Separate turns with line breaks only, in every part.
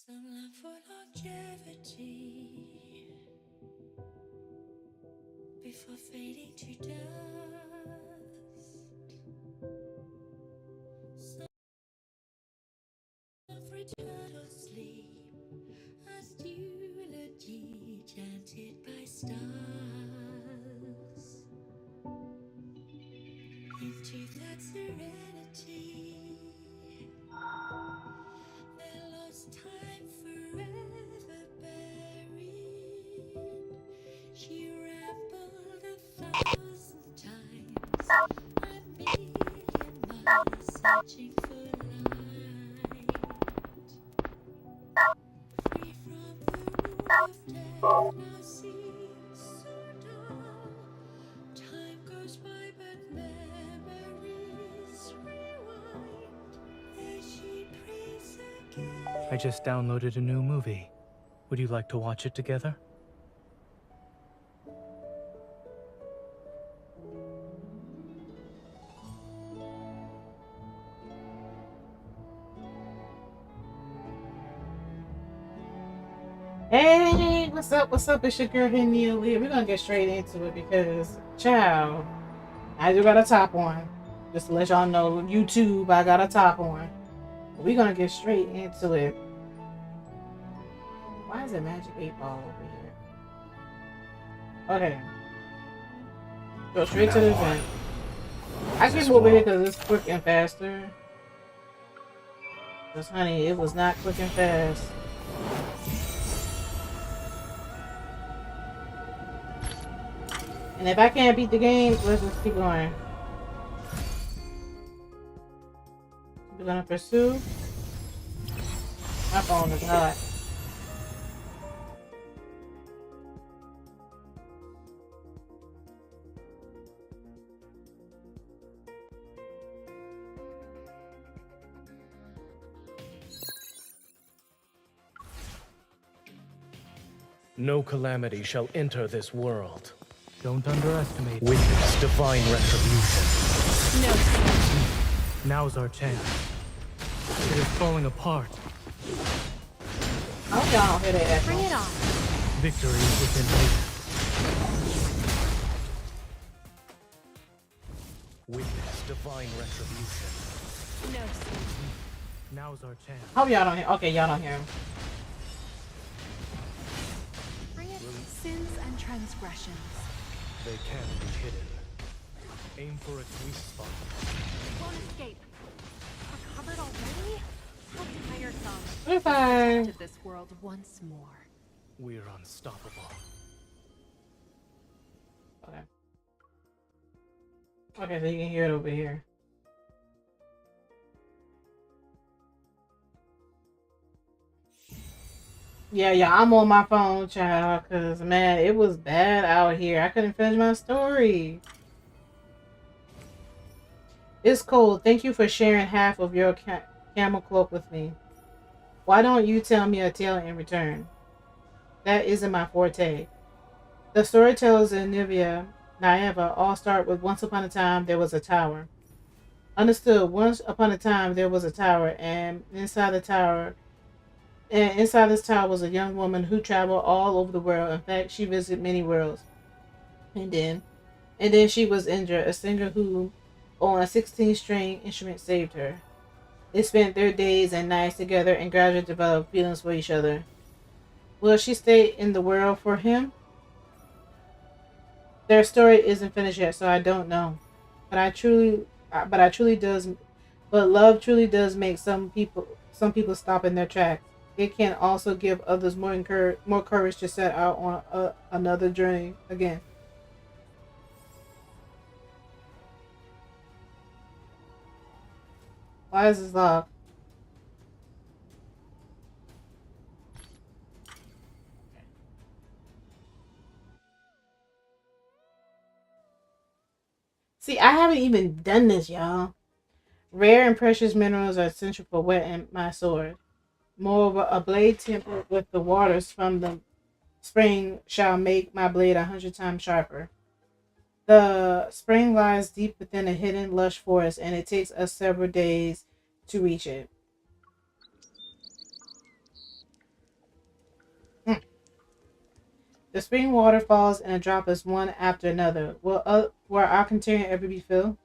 Some love for longevity before fading to dust. Some love for eternal sleep, as eulogy chanted by stars. Into that serenity, their lost time forever buried. She rambled 1,000 times, a million miles searching for light. Free from the rule of death, now seems so dull. Time goes by, but memories rewind. There she prays again.
I just downloaded a new movie. Would you like to watch it together?
Hey, what's up? What's up? It's your girl here, Nia Lee. We're gonna get straight into it because, child, I do got a top on. Just to let y'all know, YouTube, I got a top on. We're gonna get straight into it. Why is it Magic 8 Ball over here? Okay. Go straight to the event. I can move it because it's quick and faster. Because, honey, it was not quick and fast. And if I can't beat the game, let's just keep going. We're gonna pursue. My phone is hot.
No calamity shall enter this world. Don't underestimate. Witness divine retribution.
No.
Now's our chance. It is falling apart.
I hope y'all don't hear that echo.
Bring it on.
Victory is within reach. Witness divine retribution.
No.
Now's our chance.
Hope y'all don't hear. Okay, y'all don't hear him.
Bring it. Sins and transgressions.
They can't be hidden. Aim for a sweet spot.
Won't escape. Recovered already? How tiresome.
Goodbye.
To this world once more.
We're unstoppable.
Okay. Okay, so you can hear it over here. Yeah, I'm on my phone, child, because, man, it was bad out here. I couldn't finish my story. It's cold. Thank you for sharing half of your camel cloak with me. Why don't you tell me a tale in return? That isn't my forte. The storytellers in Nieva all start with once upon a time there was a tower. Understood. Once upon a time there was a tower, and inside this tower was a young woman who traveled all over the world. In fact, she visited many worlds. And then she was injured. A singer who on a 16-string instrument saved her. They spent their days and nights together and gradually developed feelings for each other. Will she stay in the world for him? Their story isn't finished yet, so I don't know. But but I truly does, but love truly does make some people stop in their tracks. It can also give others more courage to set out on another journey again. Why is this locked? See, I haven't even done this, y'all. Rare and precious minerals are essential for whetting my sword. Moreover, a blade tempered with the waters from the spring shall make my blade 100 times sharper. The spring lies deep within a hidden lush forest, and it takes us several days to reach it. Hmm. The spring water falls in a droplets one after another. Will our container ever be filled?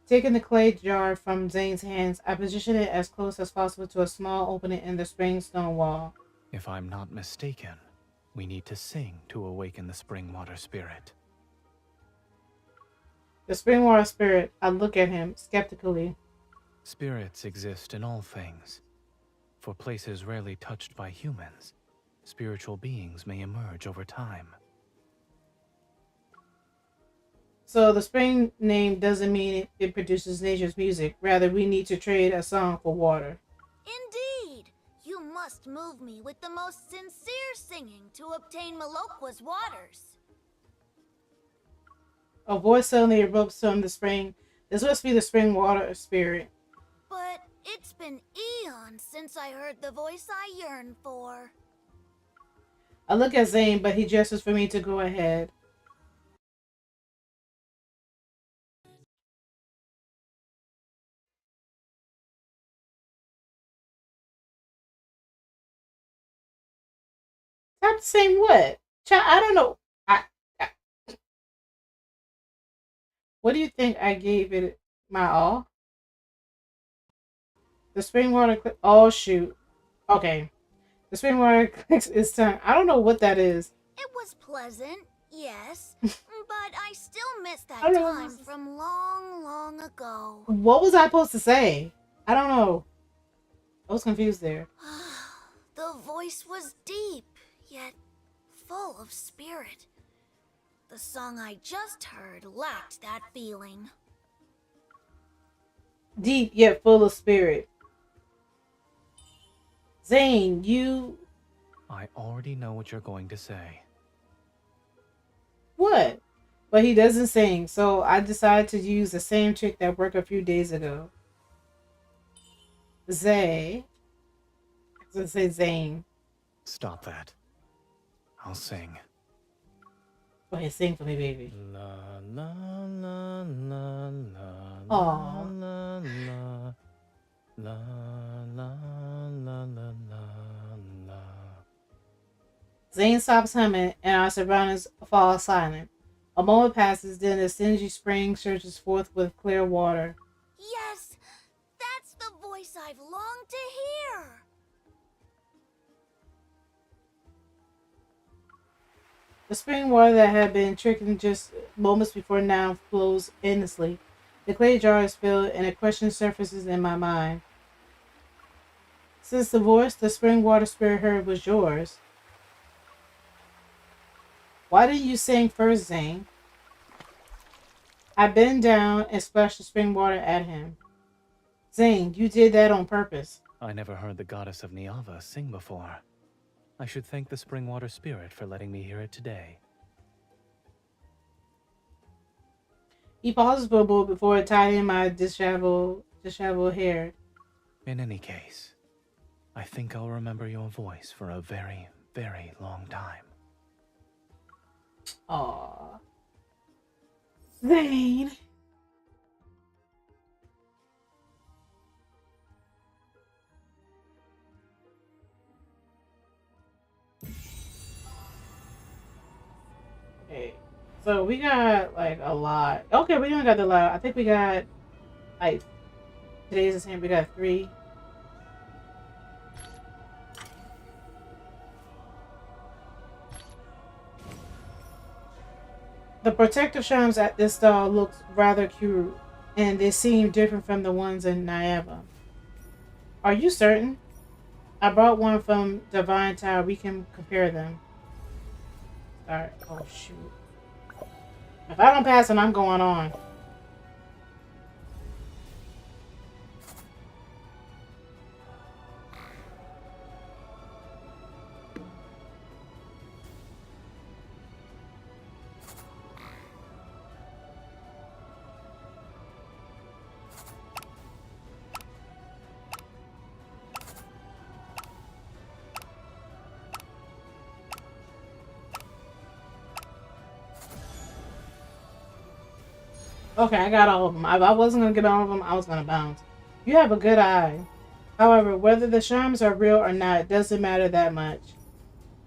Taking the clay jar from Zayne's hands, I position it as close as possible to a small opening in the spring stone wall.
If I'm not mistaken, we need to sing to awaken the spring water spirit.
The spring water spirit, I look at him skeptically.
Spirits exist in all things. For places rarely touched by humans, spiritual beings may emerge over time.
So the spring name doesn't mean it produces nature's music. Rather, we need to trade a song for water.
Indeed! You must move me with the most sincere singing to obtain Meloqua's waters.
A voice suddenly erupts from the spring. This must be the spring water spirit.
But it's been eons since I heard the voice I yearn for.
I look at Zane, but he gestures for me to go ahead. Stop saying what? Child, I don't know. I what do you think I gave it my all? The spring water. Oh shoot. Okay. The spring water clicks its tongue. I don't know what that is.
It was pleasant, yes, but I still miss
I
that
don't know.
time from long, long ago.
What was I supposed to say? I don't know. I was confused there.
The voice was deep, yet full of spirit. The song I just heard lacked that feeling.
Deep yet full of spirit. Zane, you.
I already know what you're going to say.
What? But he doesn't sing, so I decided to use the same trick that worked a few days ago. Zay. I was gonna say Zane.
Stop that. I'll sing.
Go ahead, sing for me, baby.
La la la la la
Aw.
la la la la la la la.
Zane stops humming, and our surroundings fall silent. A moment passes, then the stingy spring surges forth with clear water.
Yes, that's the voice I've longed to hear.
The spring water that had been trickling just moments before now flows endlessly. The clay jar is filled, and a question surfaces in my mind. Since the voice the spring water spirit heard was yours, why didn't you sing first, Zane? I bend down and splash the spring water at him. Zane, you did that on purpose.
I never heard the goddess of Niava sing before. I should thank the spring water spirit for letting me hear it today.
He pauses for a moment before tidying my disheveled hair.
In any case, I think I'll remember your voice for a very, very long time.
Aww. Zane. Okay. So we got like a lot. Okay, we don't got the lot. I think we got like Today's the same. We got 3. The protective charms at this stall looks rather cute, and they seem different from the ones in Nieva. Are you certain? I brought one from Divine Tower. We can compare them. Alright. Oh, shoot. If I don't pass them, I'm going on. Okay, I got all of them. If I wasn't going to get all of them, I was going to bounce. You have a good eye. However, whether the charms are real or not, it doesn't matter that much.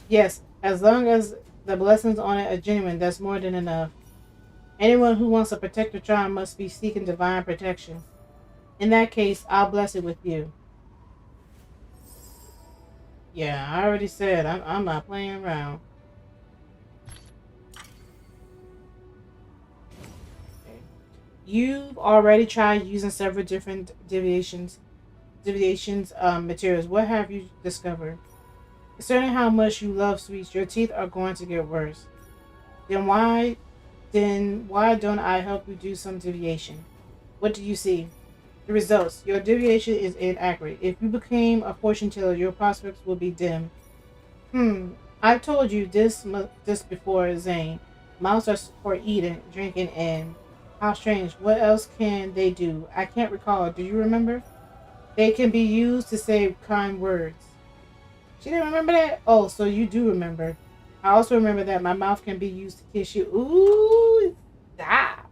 Yes, as long as the blessings on it are genuine, that's more than enough. Anyone who wants a protector charm must be seeking divine protection. In that case, I'll bless it with you. Yeah, I already said I'm not playing around. Okay. You've already tried using several different deviations materials. What have you discovered? Concerning how much you love sweets, your teeth are going to get worse. Then why don't I help you do some deviation? What do you see? The results. Your deviation is inaccurate. If you became a fortune teller, your prospects will be dim. I've told you this before, Zayne. Mouths are for eating, drinking, and how strange. What else can they do? I can't recall. Do you remember? They can be used to say kind words. She didn't remember that? Oh, so you do remember. I also remember that my mouth can be used to kiss you. Ooh, stop.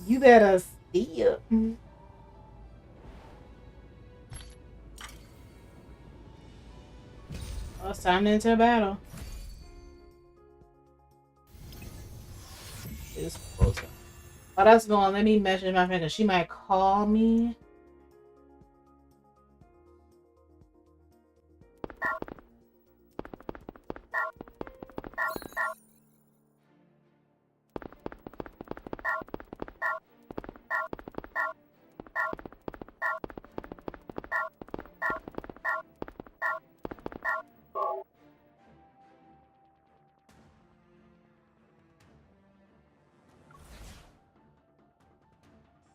You better steal. Oh, it's time to enter battle. It's closer. Oh, that's going. Let me measure my finger. She might call me.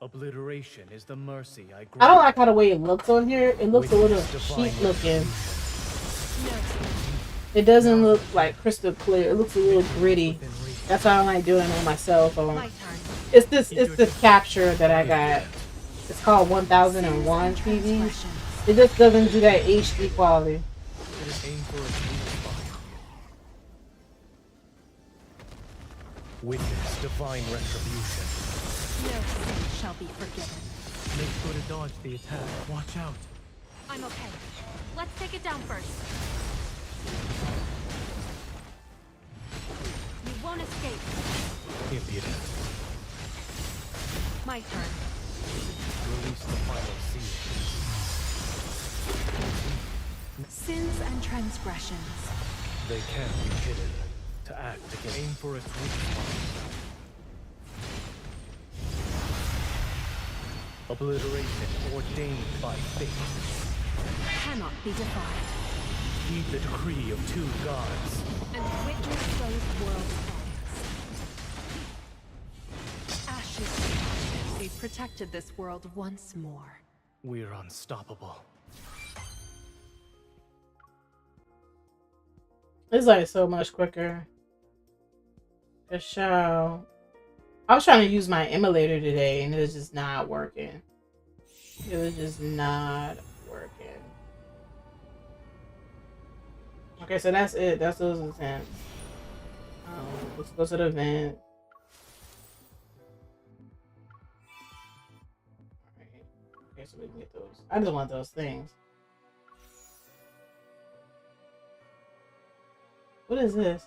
Obliteration is the mercy I grant.
I don't like how the way it looks on here. It looks a little cheap looking. It doesn't look like crystal clear. It looks a little gritty. That's why I don't like doing it on my cell phone. It's this capture that I got. It's called 1001 TV. It just doesn't do that HD quality.
Witness divine retribution.
No sin shall be forgiven.
Make sure to dodge the attack. Watch out.
I'm okay. Let's take it down first. You won't escape.
Impudent.
My turn.
Release the final seal.
Sins and transgressions.
They can't be hidden. To act again. Aim for its weak spot. Obliteration ordained by fate.
Cannot be defied.
Heed the decree of two gods.
And witness those world ends. Ashes to ashes. We've protected this world once more.
We're unstoppable.
It's like so much quicker. The show. I was trying to use my emulator today and it was just not working. It was just not working. Okay, so that's it. That's those events. Let's go to the event. Alright. Okay, so we can get those. I just want those things. What is this?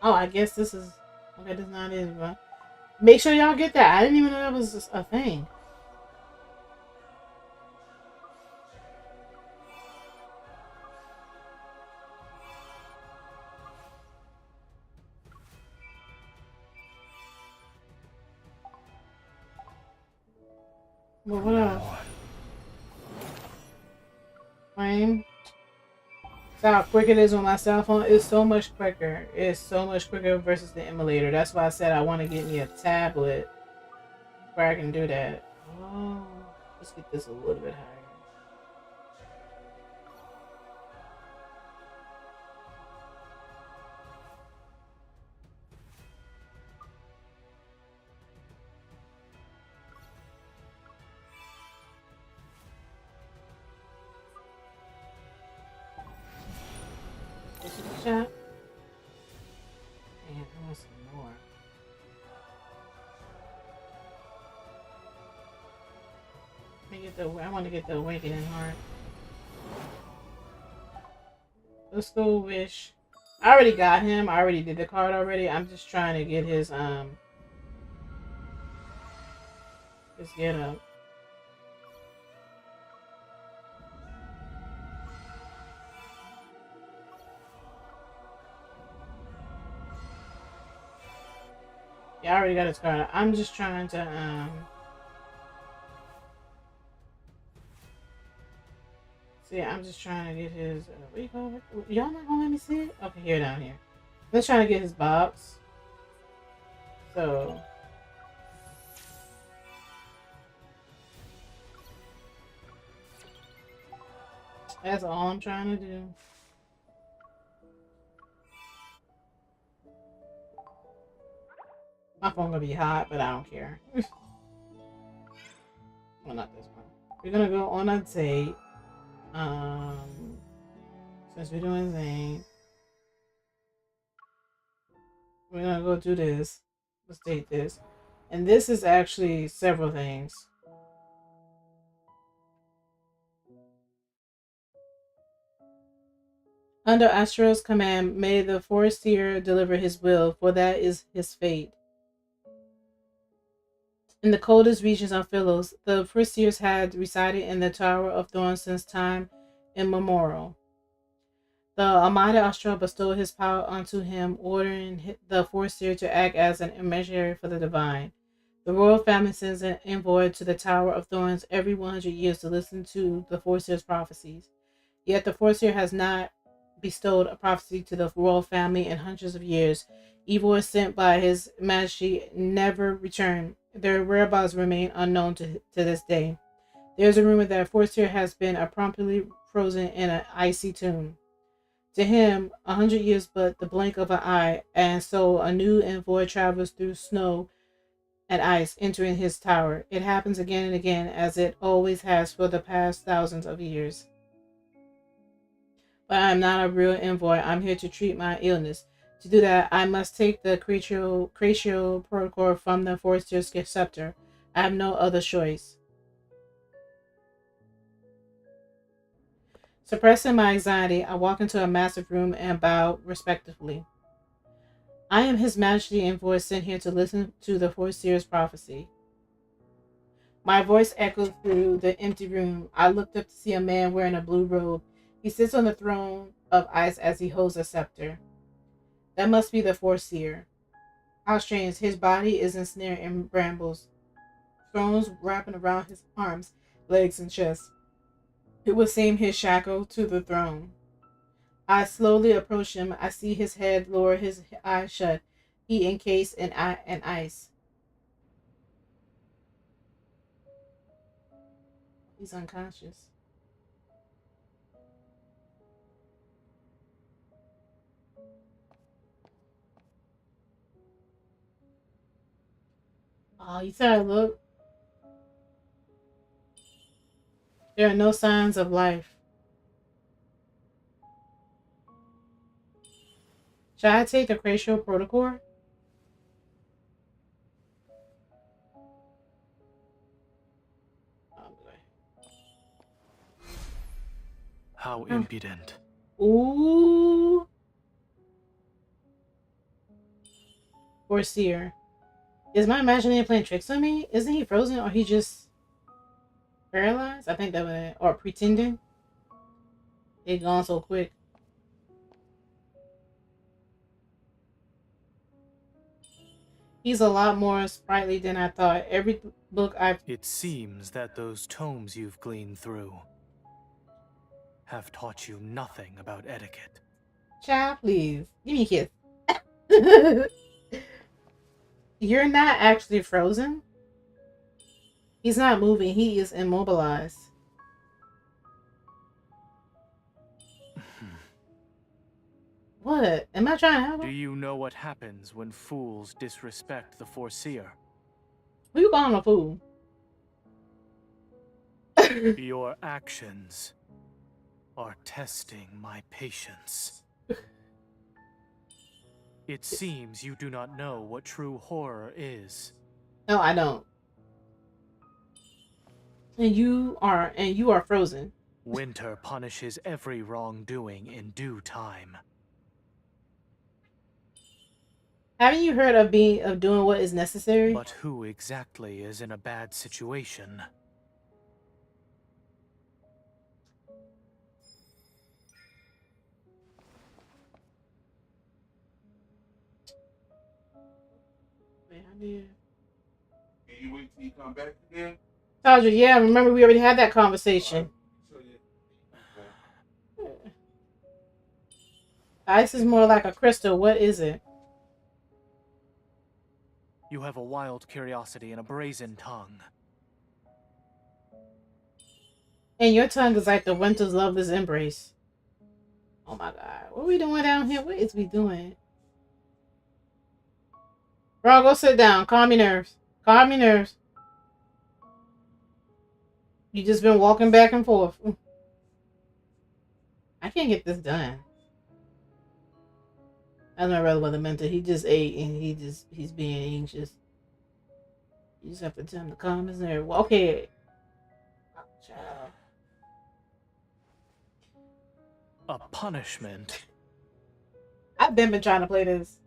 Oh, I guess this is... Okay, this is not it, but... Make sure y'all get that. I didn't even know that was a thing. Well, what else? Flame. That's how quick it is on my cell phone. It's so much quicker. It's so much quicker versus the emulator. That's why I said I want to get me a tablet where I can do that. Oh, let's get this a little bit higher. This is the shot. Man, I want some more. I want to get the awakening heart. Let's go wish. I already got him. I already did the card already. I'm just trying to get his get up. Yeah, I already got his card. I'm just trying to see. I'm just trying to get his what do you call it? Y'all not gonna let me see it? Okay, here down here. I'm just trying to get his box. So that's all I'm trying to do. My phone gonna be hot, but I don't care. Well, not this one. We're gonna go on a date. Since we're doing Zayne, we're gonna go do this. Let's date this. And this is actually several things. Under Astra's command, may the Forestier deliver his will, for that is his fate. In the coldest regions of Philos, the Forestiers had resided in the Tower of Thorns since time immemorial. The Almighty Astra bestowed his power unto him, ordering the Forestier to act as an intermediary for the divine. The royal family sends an envoy to the Tower of Thorns every 100 years to listen to the Forsier's prophecies. Yet the Forestier has not bestowed a prophecy to the royal family in hundreds of years. Evil sent by his majesty never returned. Their whereabouts remain unknown to this day. There is a rumor that Forestier has been promptly frozen in an icy tomb. To him, 100 years but the blink of an eye, and so a new envoy travels through snow and ice, entering his tower. It happens again and again, as it always has for the past thousands of years. But I am not a real envoy. I'm here to treat my illness. To do that, I must take the Cratio protocol from the Forestier's scepter. I have no other choice. Suppressing my anxiety, I walk into a massive room and bow respectfully. I am His Majesty envoy sent here to listen to the Forestier's prophecy. My voice echoed through the empty room. I looked up to see a man wearing a blue robe. He sits on the throne of ice as he holds a scepter. That must be the Forestier. How strange. His body is ensnared in brambles, thorns wrapping around his arms, legs, and chest. It would seem his shackle to the throne. I slowly approach him. I see his head lower, his eyes shut. He encased in ice. He's unconscious. Oh, you said I look. There are no signs of life. Should I take the Cratio protocol? Oh,
How impudent.
ooh. Forestier. Is my imagination playing tricks on me? Isn't he frozen or he just paralyzed? I think that was it. Or pretending. It gone so quick. He's a lot more sprightly than I thought. Every book I've...
It seems that those tomes you've gleaned through have taught you nothing about etiquette.
Child, please. Give me a kiss. You're not actually frozen. He's not moving. He is immobilized. What? Am I trying to help
Do
him?
you know what happens when fools disrespect the Foreseer?
Who you calling a fool?
Your actions are testing my patience. It seems you do not know what true horror is.
No, I don't. And you are frozen.
Winter punishes every wrongdoing in due time.
Haven't you heard of doing what is necessary?
But who exactly is in a bad situation?
Wait, I did.
Can you wait till you come back again?
Told you, yeah, remember we already had that conversation. Ice is more like a crystal. What is it?
You have a wild curiosity and a brazen tongue.
And your tongue is like the winter's loveless embrace. Oh my god. What are we doing down here? What is we doing? Bro, go sit down. Calm your nerves. Calm your nerves. You just been walking back and forth. I can't get this done. That's my brother with a mentor. He just ate and he's being anxious. You just have to tell him to calm his nerves. Well, okay. Child.
A punishment?
I've been trying to play this.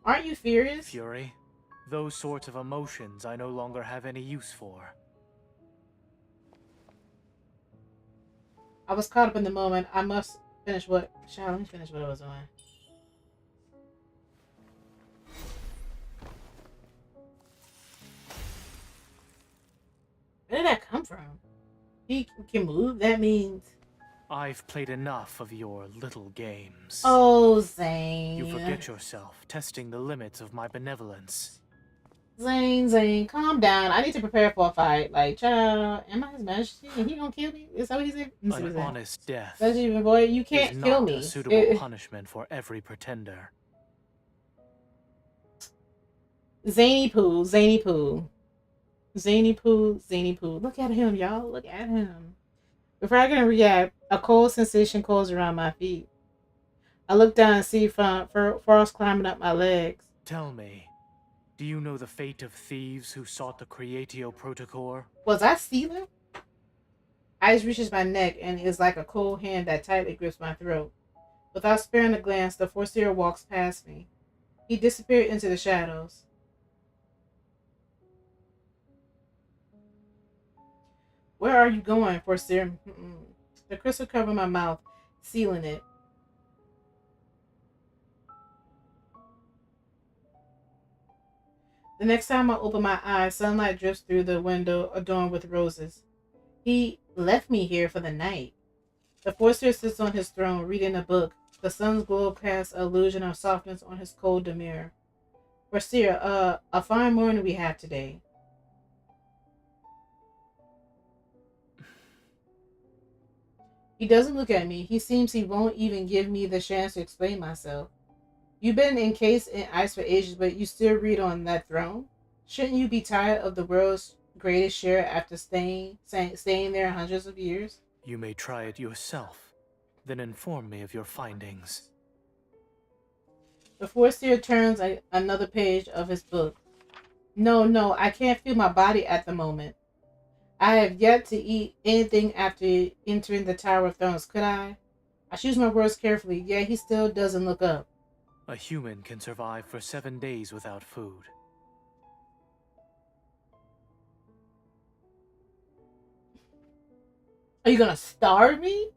Aren't you furious?
Fury? Those sorts of emotions I no longer have any use for.
I was caught up in the moment. I must finish what... Child, let me finish what I was doing. Where did that come from? He can move? That means...
I've played enough of your little games.
Oh, Zayne.
You forget yourself, testing the limits of my benevolence.
Zayne, calm down. I need to prepare for a fight. Like, child, am I his majesty? And he gonna kill me? Is that what he said?
An honest death
That's even, boy, you can't
is
kill
not
me.
a suitable punishment for every pretender.
Zany poo. Look at him, y'all. Look at him. Before I can react, a cold sensation coils around my feet. I look down and see frost climbing up my legs.
Tell me, do you know the fate of thieves who sought the Creatio Protocor?
Was I stealing? Ice reaches my neck and is like a cold hand that tightly grips my throat. Without sparing a glance, the Foreseer walks past me. He disappeared into the shadows. Where are you going, Foreseer? The crystal covered my mouth, sealing it. The next time I open my eyes, sunlight drips through the window adorned with roses. He left me here for the night. The Foreseer sits on his throne, reading a book. The sun's glow casts an illusion of softness on his cold demeanor. Foreseer, a fine morning we have today. He doesn't look at me. He seems he won't even give me the chance to explain myself. You've been encased in ice for ages, but you still read on that throne? Shouldn't you be tired of the world's greatest share after staying there hundreds of years?
You may try it yourself, then inform me of your findings.
The Foreseer turns another page of his book. No, I can't feel my body at the moment. I have yet to eat anything after entering the Tower of Thrones. Could I? I choose my words carefully, yet he still doesn't look up.
A human can survive for 7 days without food.
Are you gonna starve me?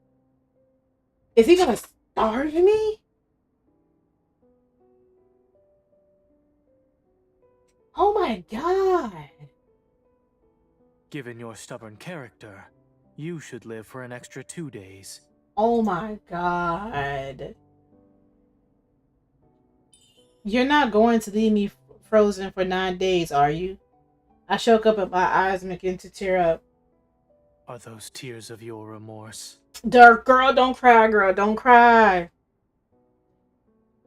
Is he gonna starve me? Oh my god.
Given your stubborn character, you should live for an extra 2 days.
Oh my god. You're not going to leave me frozen for 9 days, are you? I shook up and my eyes begin to tear up.
Are those tears of your remorse?
Dirk, girl, don't cry, girl. Don't cry.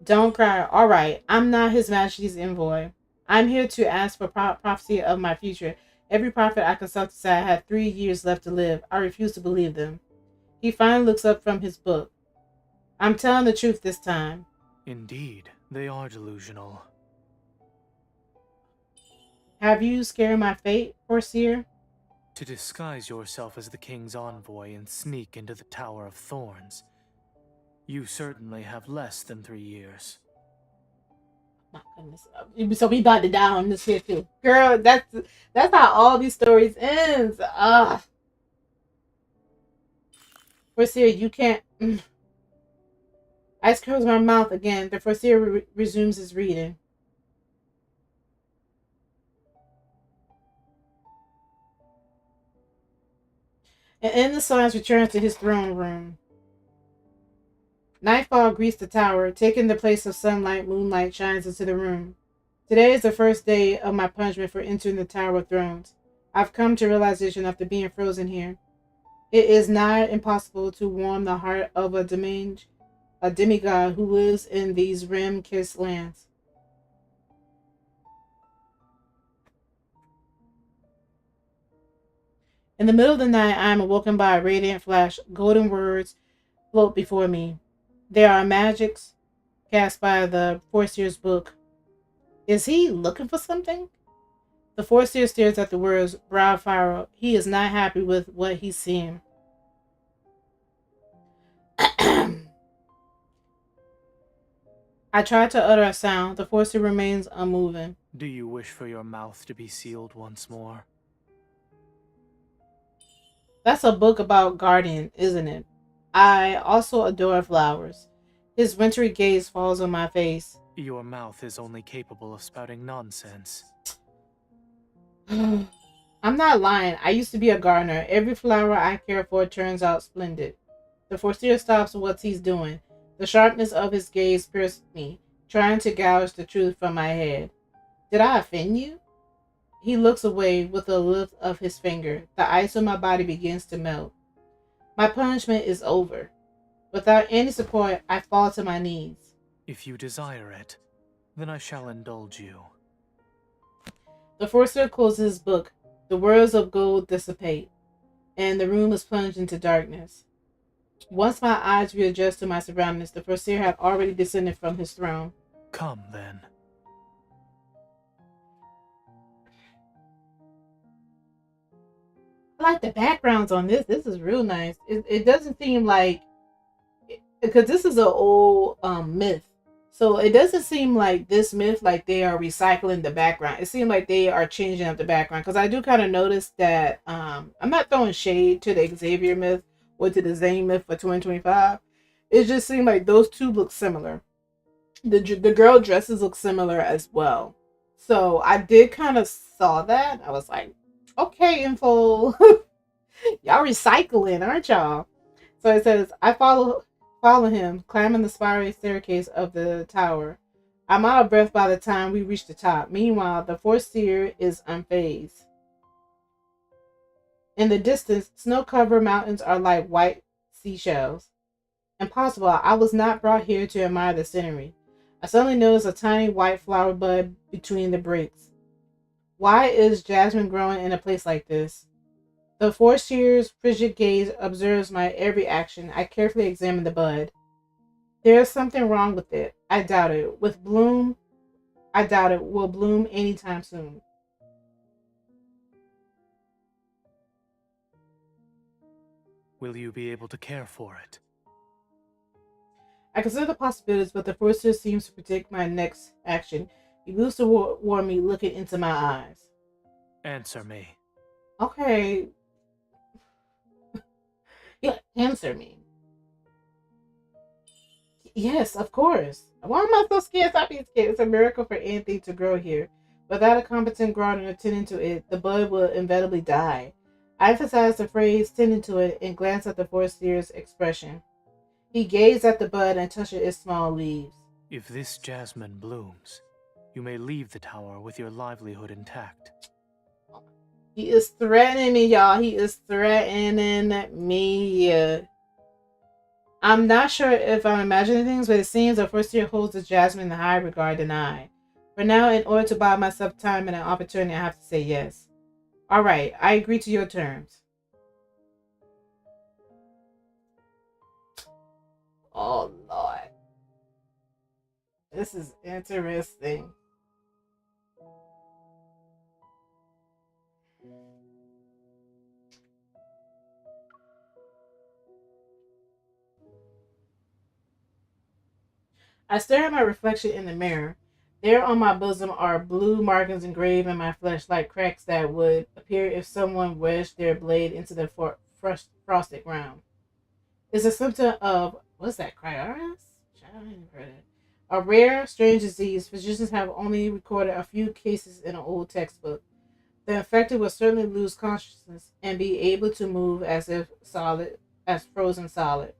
Don't cry. All right. I'm not His Majesty's envoy. I'm here to ask for prophecy of my future. Every prophet I consulted said I had 3 years left to live. I refuse to believe them. He finally looks up from his book. I'm telling the truth this time.
Indeed, they are delusional.
Have you scared my fate, Foreseer?
To disguise yourself as the king's envoy and sneak into the Tower of Thorns, you certainly have less than 3 years.
My goodness. So we about to die on this here too. Girl, that's how all these stories ends. Ugh. Foreseer, you can't. Ice curls my mouth again. The Foreseer resumes his reading. And in the silence returns to his throne room. Nightfall greets the tower, taking the place of sunlight. Moonlight shines into the room. Today is the first day of my punishment for entering the Tower of Thrones. I've come to realization after being frozen here. It is nigh impossible to warm the heart of a demigod who lives in these rim-kissed lands. In the middle of the night, I am awoken by a radiant flash. Golden words float before me. They are magics cast by the Foreseer's book. Is he looking for something? The Foreseer stares at the words, brow furrowed. He is not happy with what he's seeing. I try to utter a sound. The Foreseer remains unmoving.
Do you wish for your mouth to be sealed once more?
That's a book about guardian, isn't it? I also adore flowers. His wintry gaze falls on my face.
Your mouth is only capable of spouting nonsense.
I'm not lying. I used to be a gardener. Every flower I care for turns out splendid. The Foreseer stops what he's doing. The sharpness of his gaze pierced me, trying to gouge the truth from my head. Did I offend you? He looks away with a lift of his finger. The ice on my body begins to melt. My punishment is over. Without any support, I fall to my knees.
If you desire it, then I shall indulge you.
The Foreseer closes his book. The words of gold dissipate, and the room is plunged into darkness. Once my eyes readjust to my surroundings, the Foreseer had already descended from his throne.
Come, then.
I like the backgrounds on this. This is real nice. It doesn't seem like, because this is an old myth, so it doesn't seem like this myth like they are recycling the background. It seems like they are changing up the background, because I do kind of notice that I'm not throwing shade to the Xavier myth or to the Zayne myth for 2025. It just seemed like those two look similar. The girl dresses look similar as well. So I did kind of saw that. I was like, okay, info. Y'all recycling, aren't y'all? So it says, I follow him, climbing the spiral staircase of the tower. I'm out of breath by the time we reach the top. Meanwhile, the Foreseer is unfazed. In the distance, snow-covered mountains are like white seashells. Impossible. I was not brought here to admire the scenery. I suddenly noticed a tiny white flower bud between the breaks. Why is jasmine growing in a place like this? The Foreseer's frigid gaze observes my every action. I carefully examine the bud. There is something wrong with it. I doubt it. I doubt it will bloom anytime soon.
Will you be able to care for it?
I consider the possibilities, but the forester seems to predict my next action. He moves toward me, looking into my eyes.
Answer me.
Okay, yeah, answer me. Yes, of course. Why am I so scared? Stop being scared. It's a miracle for anything to grow here. Without a competent gardener tending to it, the bud will inevitably die. I emphasize the phrase tending to it and glance at the forester's expression. He gazed at the bud and touched its small leaves.
If this jasmine blooms, you may leave the tower with your livelihood intact.
He is threatening me, y'all. He is threatening me. I'm not sure if I'm imagining things, but it seems the first year holds the jasmine in higher regard than I. For now, in order to buy myself time and an opportunity, I have to say yes. All right, I agree to your terms. Oh, Lord. This is interesting. I stare at my reflection in the mirror. There on my bosom are blue markings engraved in my flesh like cracks that would appear if someone wedged their blade into the frosted ground. It's a symptom of, what's that, criaris? I haven't heard it. A rare, strange disease. Physicians have only recorded a few cases in an old textbook. The infected will certainly lose consciousness and be able to move as if solid, as frozen solid.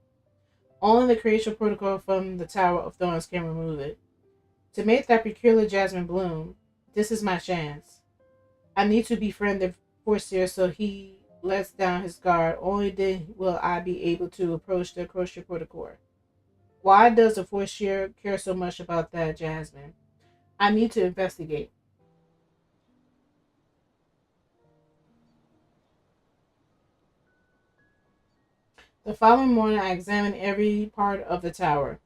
Only the creation protocol from the Tower of Thorns can remove it. To make that peculiar jasmine bloom, this is my chance. I need to befriend the Forseer so he lets down his guard. Only then will I be able to approach the Crochet Protocol. Why does the Forseer care so much about that jasmine? I need to investigate. The following morning, I examined every part of the tower.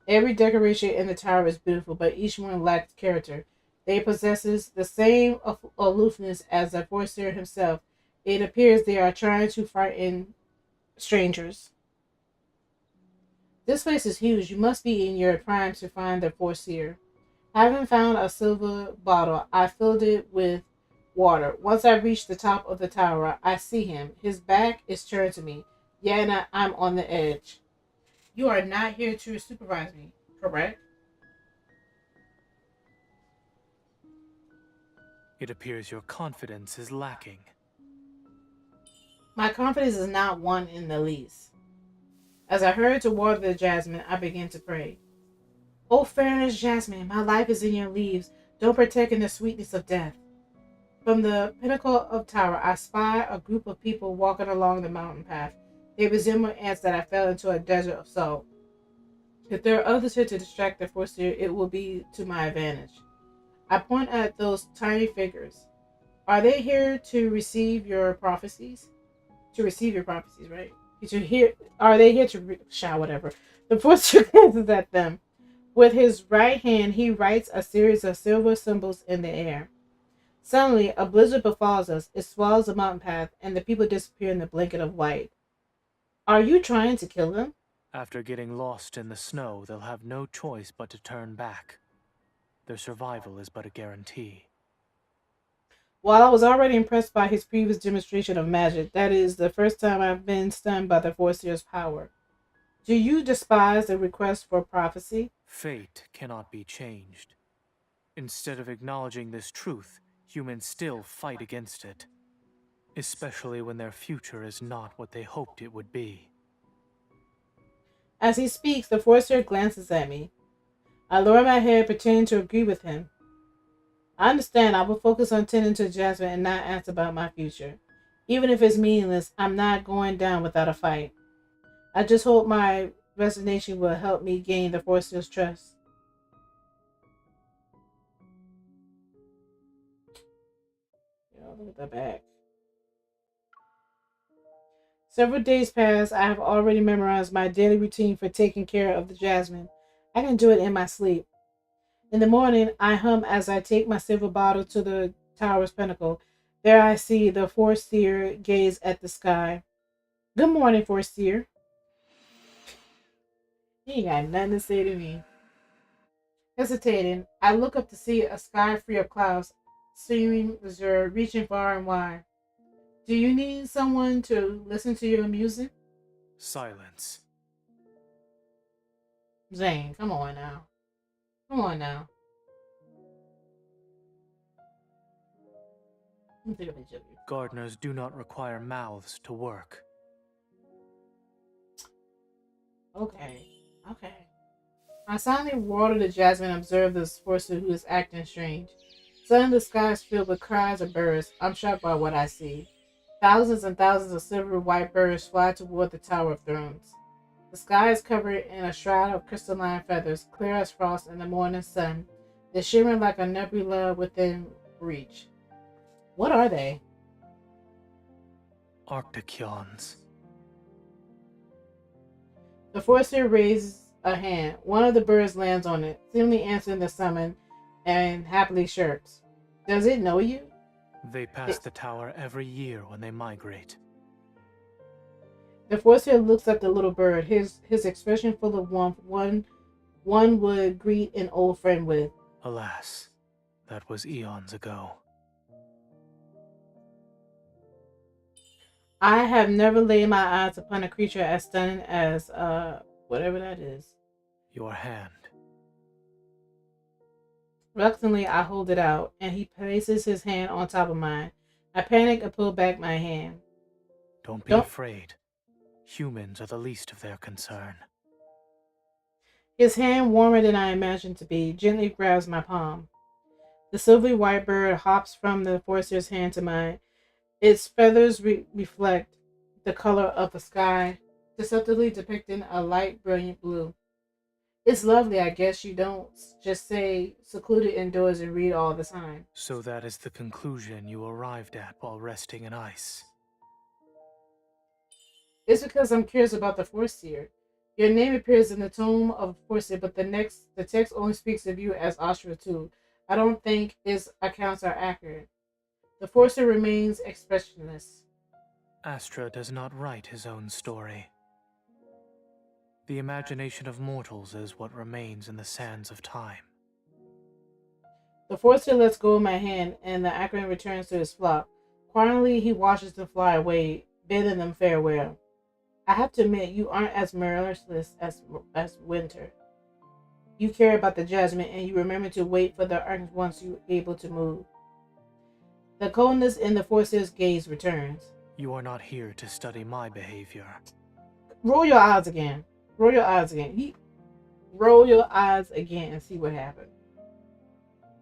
Every decoration in the tower is beautiful, but each one lacks character. They possesses the same aloofness as the Forseer himself. It appears they are trying to frighten strangers. This place is huge. You must be in your prime to find the Forseer. Having found a silver bottle, I filled it with water. Once I reach the top of the tower, I see him. His back is turned to me. Yet I'm on the edge. You are not here to supervise me, correct?
It appears your confidence is lacking.
My confidence is not one in the least. As I hurry to water the jasmine, I begin to pray. O fairest jasmine, my life is in your leaves. Don't partake in the sweetness of death. From the pinnacle of tower, I spy a group of people walking along the mountain path. They resemble ants that I fell into a desert of salt. If there are others here to distract the Forseer, it will be to my advantage. I point at those tiny figures. Are they here to receive your prophecies? To receive your prophecies, right? To hear? Are they here to shout whatever? The Forseer glances at them. With his right hand, he writes a series of silver symbols in the air. Suddenly, a blizzard befalls us. It swallows the mountain path, and the people disappear in the blanket of white. Are you trying to kill them?
After getting lost in the snow, they'll have no choice but to turn back. Their survival is but a guarantee.
While I was already impressed by his previous demonstration of magic, that is the first time I've been stunned by the Forseer's power. Do you despise the request for prophecy?
Fate cannot be changed. Instead of acknowledging this truth, humans still fight against it. Especially when their future is not what they hoped it would be.
As he speaks, the Forseer glances at me. I lower my head, pretending to agree with him. I understand. I will focus on tending to Jasmine and not ask about my future. Even if it's meaningless, I'm not going down without a fight. I just hope my resignation will help me gain the Force's trust. Look at the back. Several days pass. I have already memorized my daily routine for taking care of the Jasmine. I can do it in my sleep. In the morning, I hum as I take my silver bottle to the tower's pinnacle. There I see the Forseer gaze at the sky. Good morning, Forseer. He ain't got nothing to say to me. Hesitating, I look up to see a sky free of clouds, seeming reserved, reaching far and wide. Do you need someone to listen to your music?
Silence.
Zane, come on now. Come on now. Let me take a picture of you.
Gardeners do not require mouths to work.
Okay. Okay. I silently water the jasmine and observe this forester who is acting strange. Suddenly the sky is filled with cries of birds. I'm shocked by what I see. Thousands and thousands of silver white birds fly toward the Tower of Thrones. The sky is covered in a shroud of crystalline feathers, clear as frost in the morning sun. They shimmer like a nebula within reach. What are they?
Arcticyons.
The forester raises a hand. One of the birds lands on it, seemingly answering the summon, and happily chirps. Does it know you?
They pass the tower every year when they migrate.
The forester looks at the little bird, his expression full of warmth, one would greet an old friend with.
Alas, that was eons ago.
I have never laid my eyes upon a creature as stunning as whatever that is.
Your hand.
Reluctantly, I hold it out, and he places his hand on top of mine. I panic and pull back my hand.
Don't be afraid. Humans are the least of their concern.
His hand, warmer than I imagined to be, gently grabs my palm. The silvery white bird hops from the forester's hand to mine. Its feathers reflect the color of the sky, deceptively depicting a light, brilliant blue. It's lovely, I guess you don't just stay secluded indoors and read all the time.
So that is the conclusion you arrived at while resting in ice.
It's because I'm curious about the Forseer. Your name appears in the Tome of Forseer, but the text only speaks of you as Ashra too. I don't think its accounts are accurate. The Forseer remains expressionless.
Astra does not write his own story. The imagination of mortals is what remains in the sands of time.
The Forseer lets go of my hand, and the Akron returns to his flock. Quietly, he watches them fly away, bidding them farewell. I have to admit, you aren't as merciless as Winter. You care about the judgment, and you remember to wait for the earth once you're able to move. The coldness in the Forseer's gaze returns.
You are not here to study my behavior.
Roll your eyes again. Roll your eyes again. Roll your eyes again and see what happened.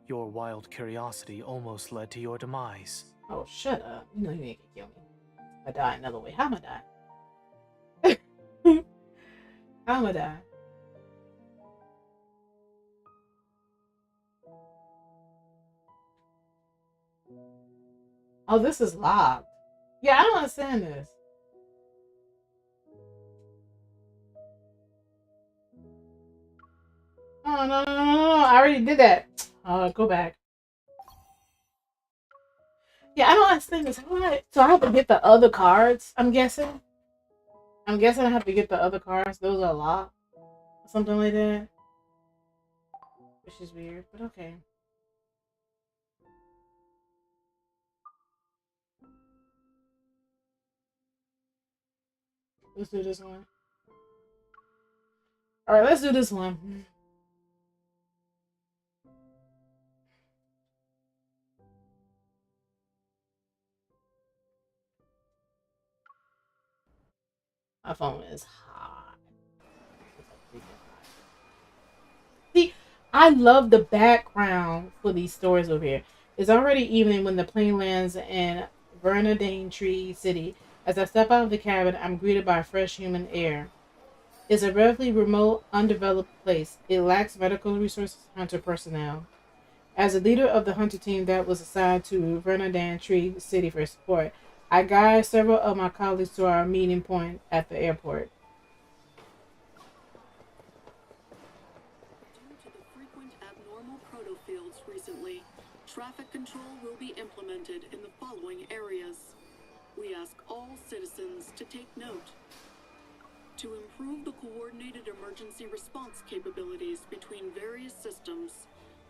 Your wild curiosity almost led to your demise.
Oh, shut up. You know you ain't gonna kill me. I die another way. How am I die? How am I die? Oh, this is locked. Yeah, I don't understand this. Oh, no. I already did that. Go back. Yeah, I don't understand this. So I have to get the other cards, I'm guessing. I have to get the other cards. Those are locked. Something like that. Which is weird, but okay. Let's do this one. Alright, let's do this one. My phone is hot. See, I love the background for these stories over here. It's already evening when the plane lands in Vernadine Tree City. As I step out of the cabin, I'm greeted by fresh human air. It's a relatively remote, undeveloped place. It lacks medical resources, hunter personnel. As a leader of the hunter team that was assigned to Vernadine Tree City for support, I guide several of my colleagues to our meeting point at the airport.
Due to the frequent abnormal protofields recently, traffic control will be implemented in the following areas. We ask all citizens to take note. To improve the coordinated emergency response capabilities between various systems,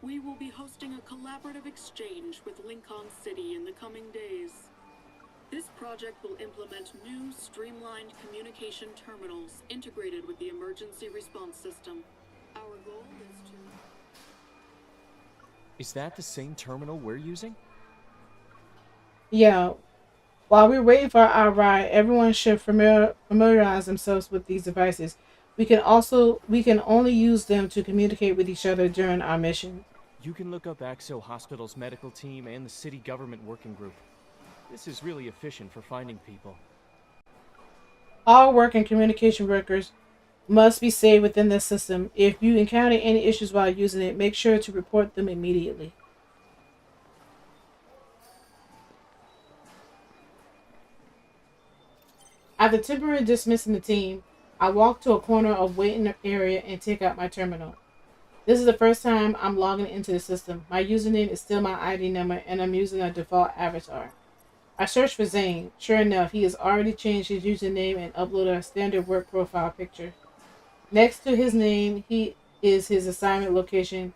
we will be hosting a collaborative exchange with Lincoln City in the coming days. This project will implement new, streamlined communication terminals integrated with the emergency response system. Our goal is to...
Is that the same terminal we're using?
Yeah, while we're waiting for our ride, everyone should familiarize themselves with these devices. We can only use them to communicate with each other during our mission.
You can look up Axo Hospital's medical team and the city government working group. This is really efficient for finding people.
All work and communication records must be saved within the system. If you encounter any issues while using it, make sure to report them immediately. After temporarily dismissing the team, I walk to a corner of waiting area and take out my terminal. This is the first time I'm logging into the system. My username is still my ID number and I'm using a default avatar. I search for Zayne. Sure enough, he has already changed his username and uploaded a standard work profile picture. Next to his name, he is his assignment location,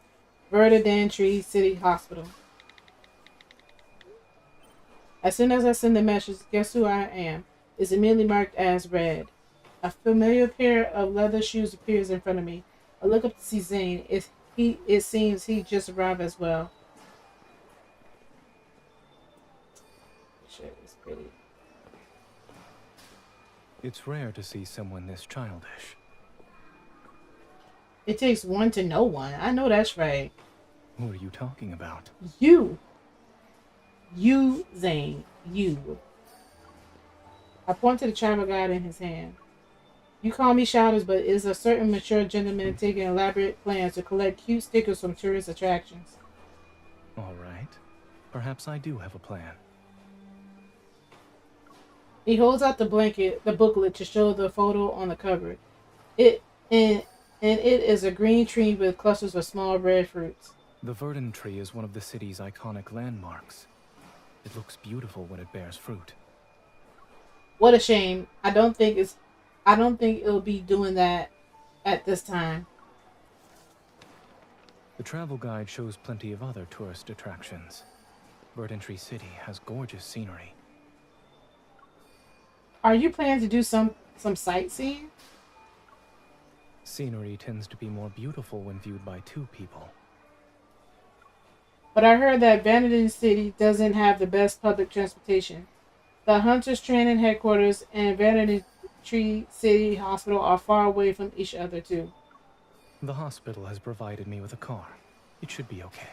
Verdantry City Hospital. As soon as I send the message, guess who I am? It's immediately marked as read. A familiar pair of leather shoes appears in front of me. I look up to see Zayne. It seems he just arrived as well. Shit, it's pretty.
It's rare to see someone this childish.
It takes one to know one. I know that's right.
Who are you talking about?
You, Zayne, you. I point to the travel guide in his hand. You call me childish, but it is a certain mature gentleman taking elaborate plans to collect cute stickers from tourist attractions.
All right. Perhaps I do have a plan.
He holds out the booklet to show the photo on the cover. It is a green tree with clusters of small red fruits.
The verdant tree is one of the city's iconic landmarks. It looks beautiful when it bears fruit.
What a shame. I don't think it'll be doing that at this time.
The travel guide shows plenty of other tourist attractions. Verdantry City has gorgeous scenery.
Are you planning to do some sightseeing?
Scenery tends to be more beautiful when viewed by two people.
But I heard that Vanity City doesn't have the best public transportation. The Hunters Training Headquarters and Vanity City Hospital are far away from each other too.
The hospital has provided me with a car. It should be okay.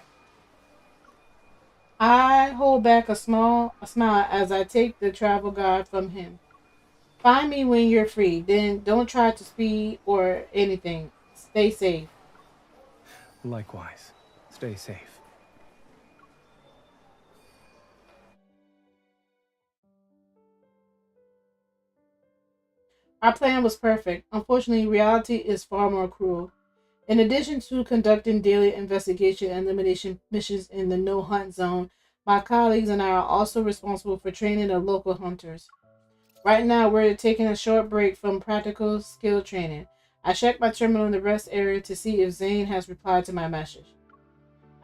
I hold back a smile as I take the travel guide from him. Find me when you're free. Then don't try to speed or anything. Stay safe.
Likewise. Stay safe.
Our plan was perfect. Unfortunately, reality is far more cruel. In addition to conducting daily investigation and elimination missions in the no-hunt zone, my colleagues and I are also responsible for training the local hunters. Right now, we're taking a short break from practical skill training. I check my terminal in the rest area to see if Zayne has replied to my message.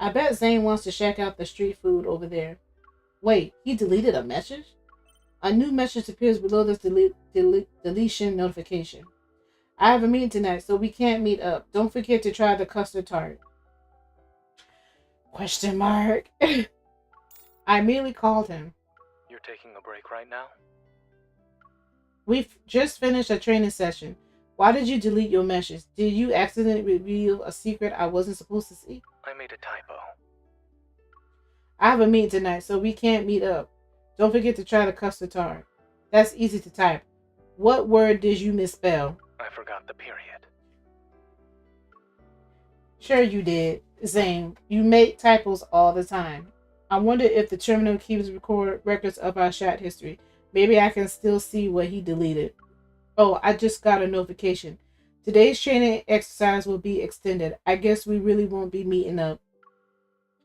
I bet Zayne wants to check out the street food over there. Wait, he deleted a message? A new message appears below this deletion notification. I have a meeting tonight, so we can't meet up. Don't forget to try the custard tart. Question mark. I immediately called him.
You're taking a break right now?
We've just finished a training session. Why did you delete your message? Did you accidentally reveal a secret I wasn't supposed to see?
I made a typo.
I have a meeting tonight, so we can't meet up. Don't forget to try the custard tart. That's easy to type. What word did you misspell?
I forgot the period.
Sure you did. Zayne, you make typos all the time. I wonder if the terminal keeps records of our chat history. Maybe I can still see what he deleted. Oh, I just got a notification. Today's training exercise will be extended. I guess we really won't be meeting up.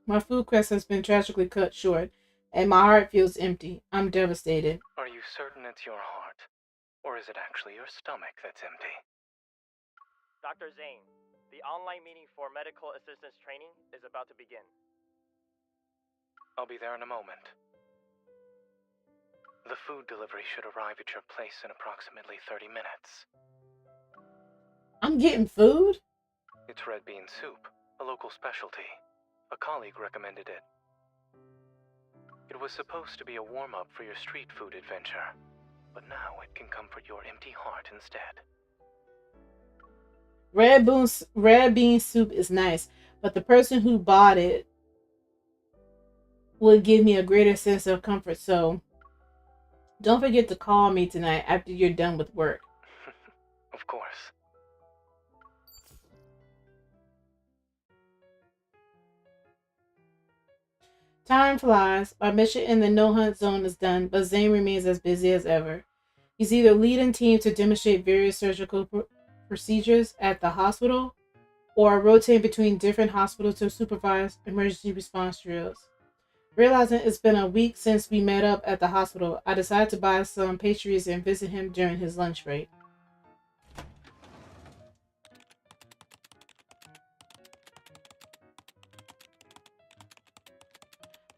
My food quest has been tragically cut short, and my heart feels empty. I'm devastated.
Are you certain it's your heart? Or is it actually your stomach that's empty?
Dr. Zayne, the online meeting for medical assistance training is about to begin.
I'll be there in a moment. The food delivery should arrive at your place in approximately 30 minutes.
I'm getting food?
It's red bean soup, a local specialty. A colleague recommended it. It was supposed to be a warm-up for your street food adventure, but now it can comfort your empty heart instead.
Red bean soup is nice, but the person who bought it would give me a greater sense of comfort, so don't forget to call me tonight after you're done with work.
Of course.
Time flies. Our mission in the no-hunt zone is done, but Zayne remains as busy as ever. He's either leading teams to demonstrate various surgical procedures at the hospital, or rotating between different hospitals to supervise emergency response drills. Realizing it's been a week since we met up at the hospital, I decided to buy some pastries and visit him during his lunch break.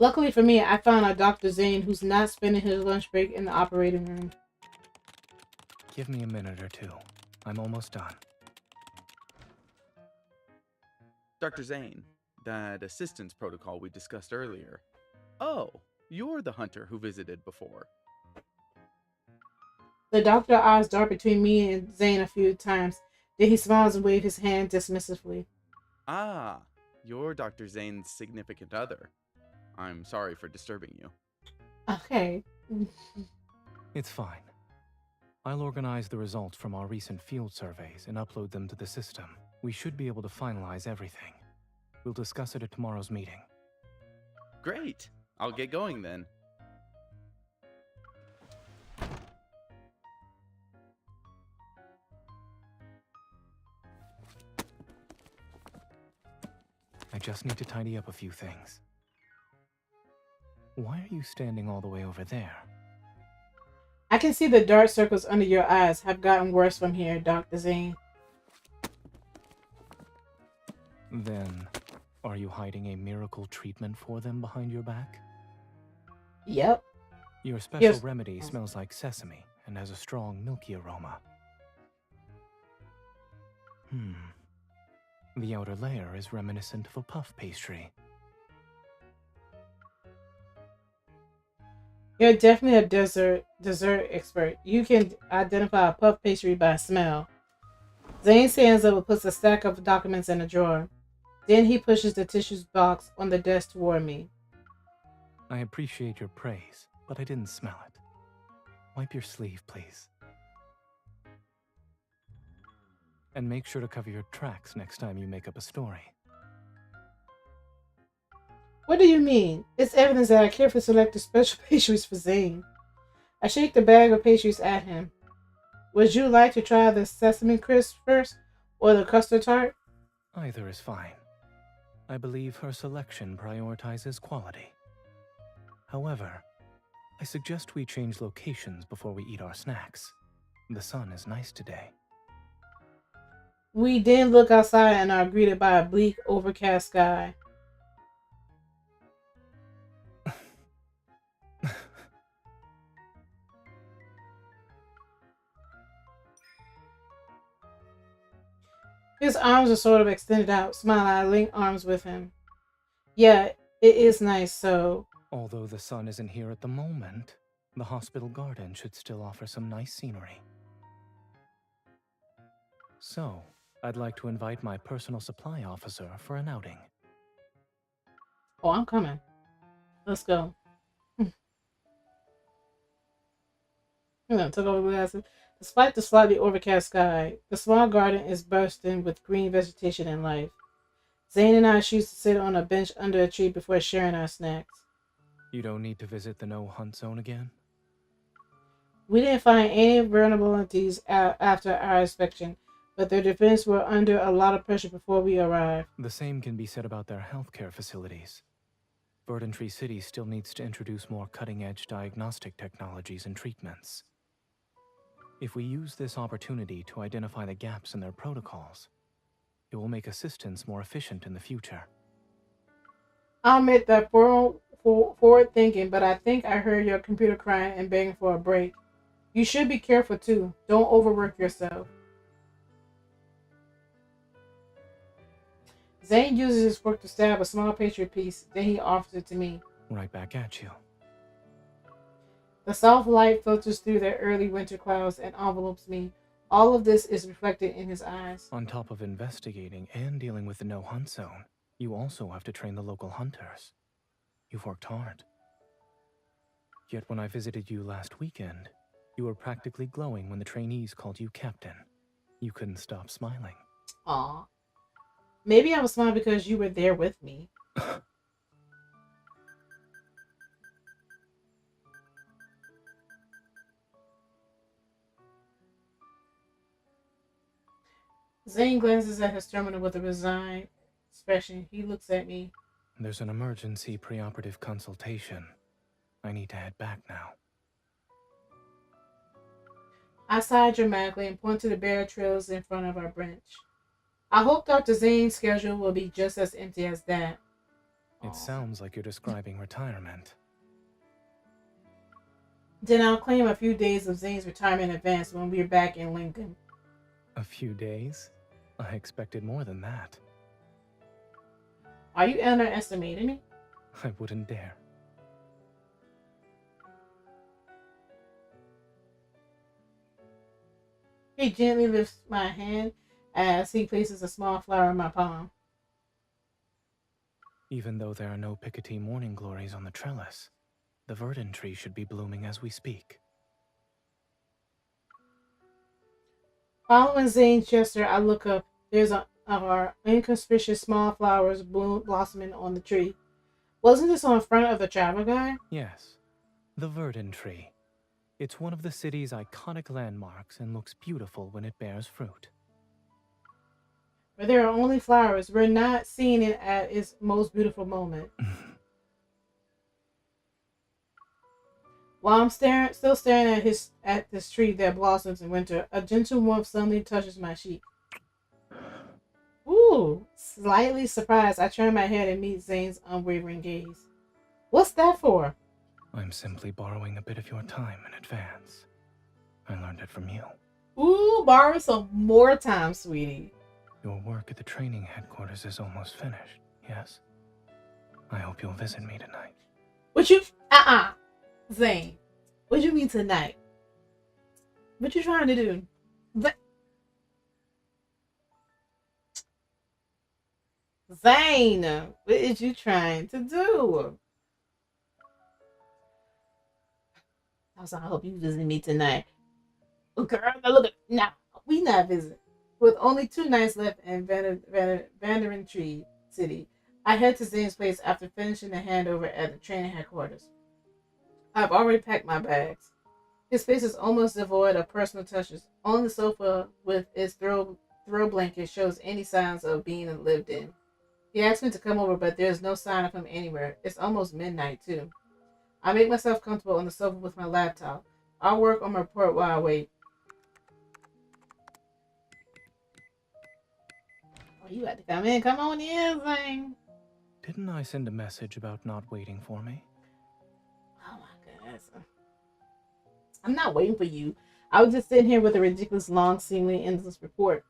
Luckily for me, I found a Dr. Zayne who's not spending his lunch break in the operating room.
Give me a minute or two. I'm almost done.
Dr. Zayne, that assistance protocol we discussed earlier. Oh, you're the hunter who visited before.
The doctor eyes dart between me and Zayne a few times, then he smiles and waves his hand dismissively.
Ah, you're Dr. Zayne's significant other. I'm sorry for disturbing you.
Okay.
It's fine. I'll organize the results from our recent field surveys and upload them to the system. We should be able to finalize everything. We'll discuss it at tomorrow's meeting.
Great! I'll get going then.
I just need to tidy up a few things. Why are you standing all the way over there?
I can see the dark circles under your eyes have gotten worse from here, Dr. Zayne.
Then, are you hiding a miracle treatment for them behind your back?
Yep.
Your special remedy smells like sesame and has a strong milky aroma. The outer layer is reminiscent of a puff pastry.
You're definitely a dessert expert. You can identify a puff pastry by smell. Zayne stands up and puts a stack of documents in a drawer. Then he pushes the tissues box on the desk toward me.
I appreciate your praise, but I didn't smell it. Wipe your sleeve, please. And make sure to cover your tracks next time you make up a story.
What do you mean? It's evidence that I carefully selected special pastries for Zayne. I shake the bag of pastries at him. Would you like to try the sesame crisp first, or the custard tart?
Either is fine. I believe her selection prioritizes quality. However, I suggest we change locations before we eat our snacks. The sun is nice today.
We then look outside and are greeted by a bleak, overcast sky. His arms are sort of extended out. Smiling, I link arms with him. Yeah, it is nice, so...
Although the sun isn't here at the moment, the hospital garden should still offer some nice scenery. So, I'd like to invite my personal supply officer for an outing.
Oh, I'm coming. Let's go. Took over the glasses. Despite the slightly overcast sky, the small garden is bursting with green vegetation and life. Zayne and I choose to sit on a bench under a tree before sharing our snacks.
You don't need to visit the no-hunt zone again?
We didn't find any vulnerabilities after our inspection, but their defense were under a lot of pressure before we arrived.
The same can be said about their healthcare facilities. Verdant Tree City still needs to introduce more cutting-edge diagnostic technologies and treatments. If we use this opportunity to identify the gaps in their protocols, it will make assistance more efficient in the future.
I'll admit that forward thinking, but I think I heard your computer crying and begging for a break. You should be careful too. Don't overwork yourself. Zayne uses his fork to stab a small pastry piece, then he offers it to me.
Right back at you.
The soft light filters through the early winter clouds and envelopes me. All of this is reflected in his eyes.
On top of investigating and dealing with the no-hunt zone, you also have to train the local hunters. You've worked hard. Yet when I visited you last weekend, you were practically glowing when the trainees called you captain. You couldn't stop smiling.
Aw. Maybe I was smiling because you were there with me. Zane glances at his terminal with a resigned expression. He looks at me.
There's an emergency preoperative consultation. I need to head back now.
I sigh dramatically and point to the bare trails in front of our bench. I hope Dr. Zane's schedule will be just as empty as that.
It sounds like you're describing retirement.
Then I'll claim a few days of Zane's retirement in advance when we're back in Lincoln.
A few days? I expected more than that.
Are you underestimating me?
I wouldn't dare.
He gently lifts my hand as he places a small flower in my palm.
Even though there are no Picotee morning glories on the trellis, the verdant tree should be blooming as we speak.
Following Zane's gesture, I look up. There's our inconspicuous small flowers blossoming on the tree. Wasn't this on front of the travel guide?
Yes, the verdant tree. It's one of the city's iconic landmarks and looks beautiful when it bears fruit.
But there are only flowers. We're not seeing it at its most beautiful moment. While I'm still staring at this tree that blossoms in winter, a gentle warmth suddenly touches my cheek. Ooh, slightly surprised, I turn my head and meet Zane's unwavering gaze. What's that for?
I'm simply borrowing a bit of your time in advance. I learned it from you.
Ooh, borrow some more time, sweetie.
Your work at the training headquarters is almost finished, yes? I hope you'll visit me tonight.
What you... Zayne, what you mean tonight? What you trying to do? Zayne, what is you trying to do? I hope you visit me tonight. Oh, girl, now look at... Now, we not visiting. With only 2 nights left in Vanderin Tree City, I head to Zane's place after finishing the handover at the training headquarters. I've already packed my bags. His space is almost devoid of personal touches. Only the sofa with its throw blanket shows any signs of being lived in. He asked me to come over, but there's no sign of him anywhere. It's almost midnight, too. I make myself comfortable on the sofa with my laptop. I'll work on my report while I wait. Oh, you got to come in. Come on in, Zayne.
Didn't I send a message about not waiting for me?
Oh my goodness. I'm not waiting for you. I was just sitting here with a ridiculous, long, seemingly endless report.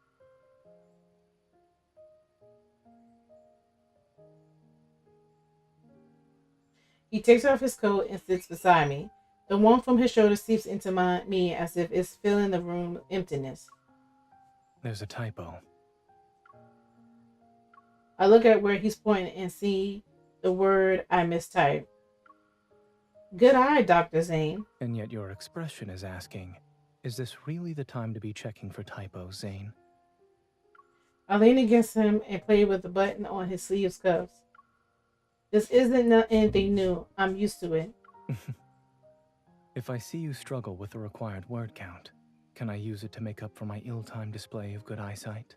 He takes off his coat and sits beside me. The warmth from his shoulder seeps into me as if it's filling the room emptiness.
There's a typo.
I look at where he's pointing and see the word I mistyped. Good eye, Dr. Zayne.
And yet your expression is asking, is this really the time to be checking for typos, Zayne?
I lean against him and play with the button on his sleeve's cuffs. This isn't anything new. I'm used to it.
If I see you struggle with the required word count, can I use it to make up for my ill-timed display of good eyesight?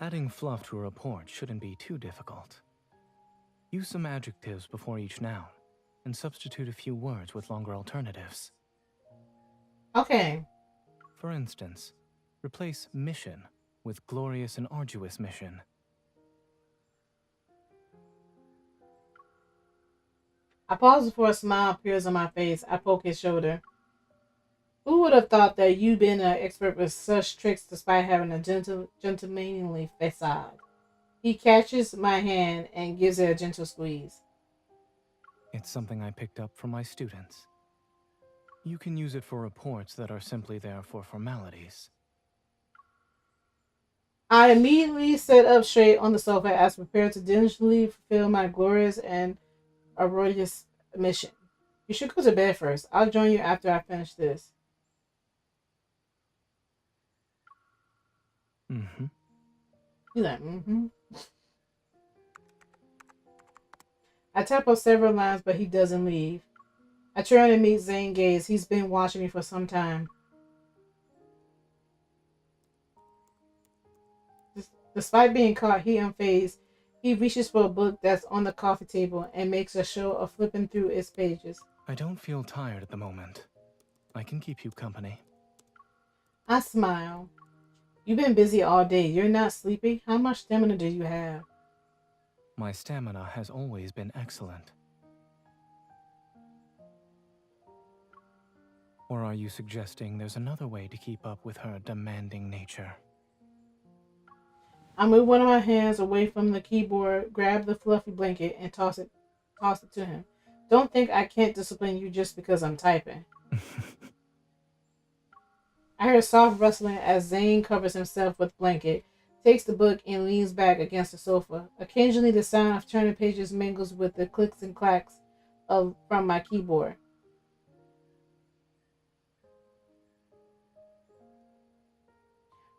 Adding fluff to a report shouldn't be too difficult. Use some adjectives before each noun, and substitute a few words with longer alternatives.
Okay.
For instance, replace mission with glorious and arduous mission.
I pause before a smile appears on my face. I poke his shoulder. Who would have thought that you'd been an expert with such tricks despite having a gentlemanly facade? He catches my hand and gives it a gentle squeeze.
It's something I picked up from my students. You can use it for reports that are simply there for formalities.
I immediately sit up straight on the sofa as prepared to diligently fulfill my glorious and arduous mission. You should go to bed first. I'll join you after I finish this.
Mm-hmm.
He's like, mm-hmm. I tap up several lines, but he doesn't leave. I turn and meet Zayne gaze. He's been watching me for some time. Despite being caught, he unfazed. He reaches for a book that's on the coffee table and makes a show of flipping through its pages.
I don't feel tired at the moment. I can keep you company.
I smile. You've been busy all day. You're not sleepy? How much stamina do you have?
My stamina has always been excellent. Or are you suggesting there's another way to keep up with her demanding nature?
I move one of my hands away from the keyboard, grab the fluffy blanket, and toss it to him. Don't think I can't discipline you just because I'm typing. I hear a soft rustling as Zayne covers himself with blanket, takes the book, and leans back against the sofa. Occasionally, the sound of turning pages mingles with the clicks and clacks from my keyboard.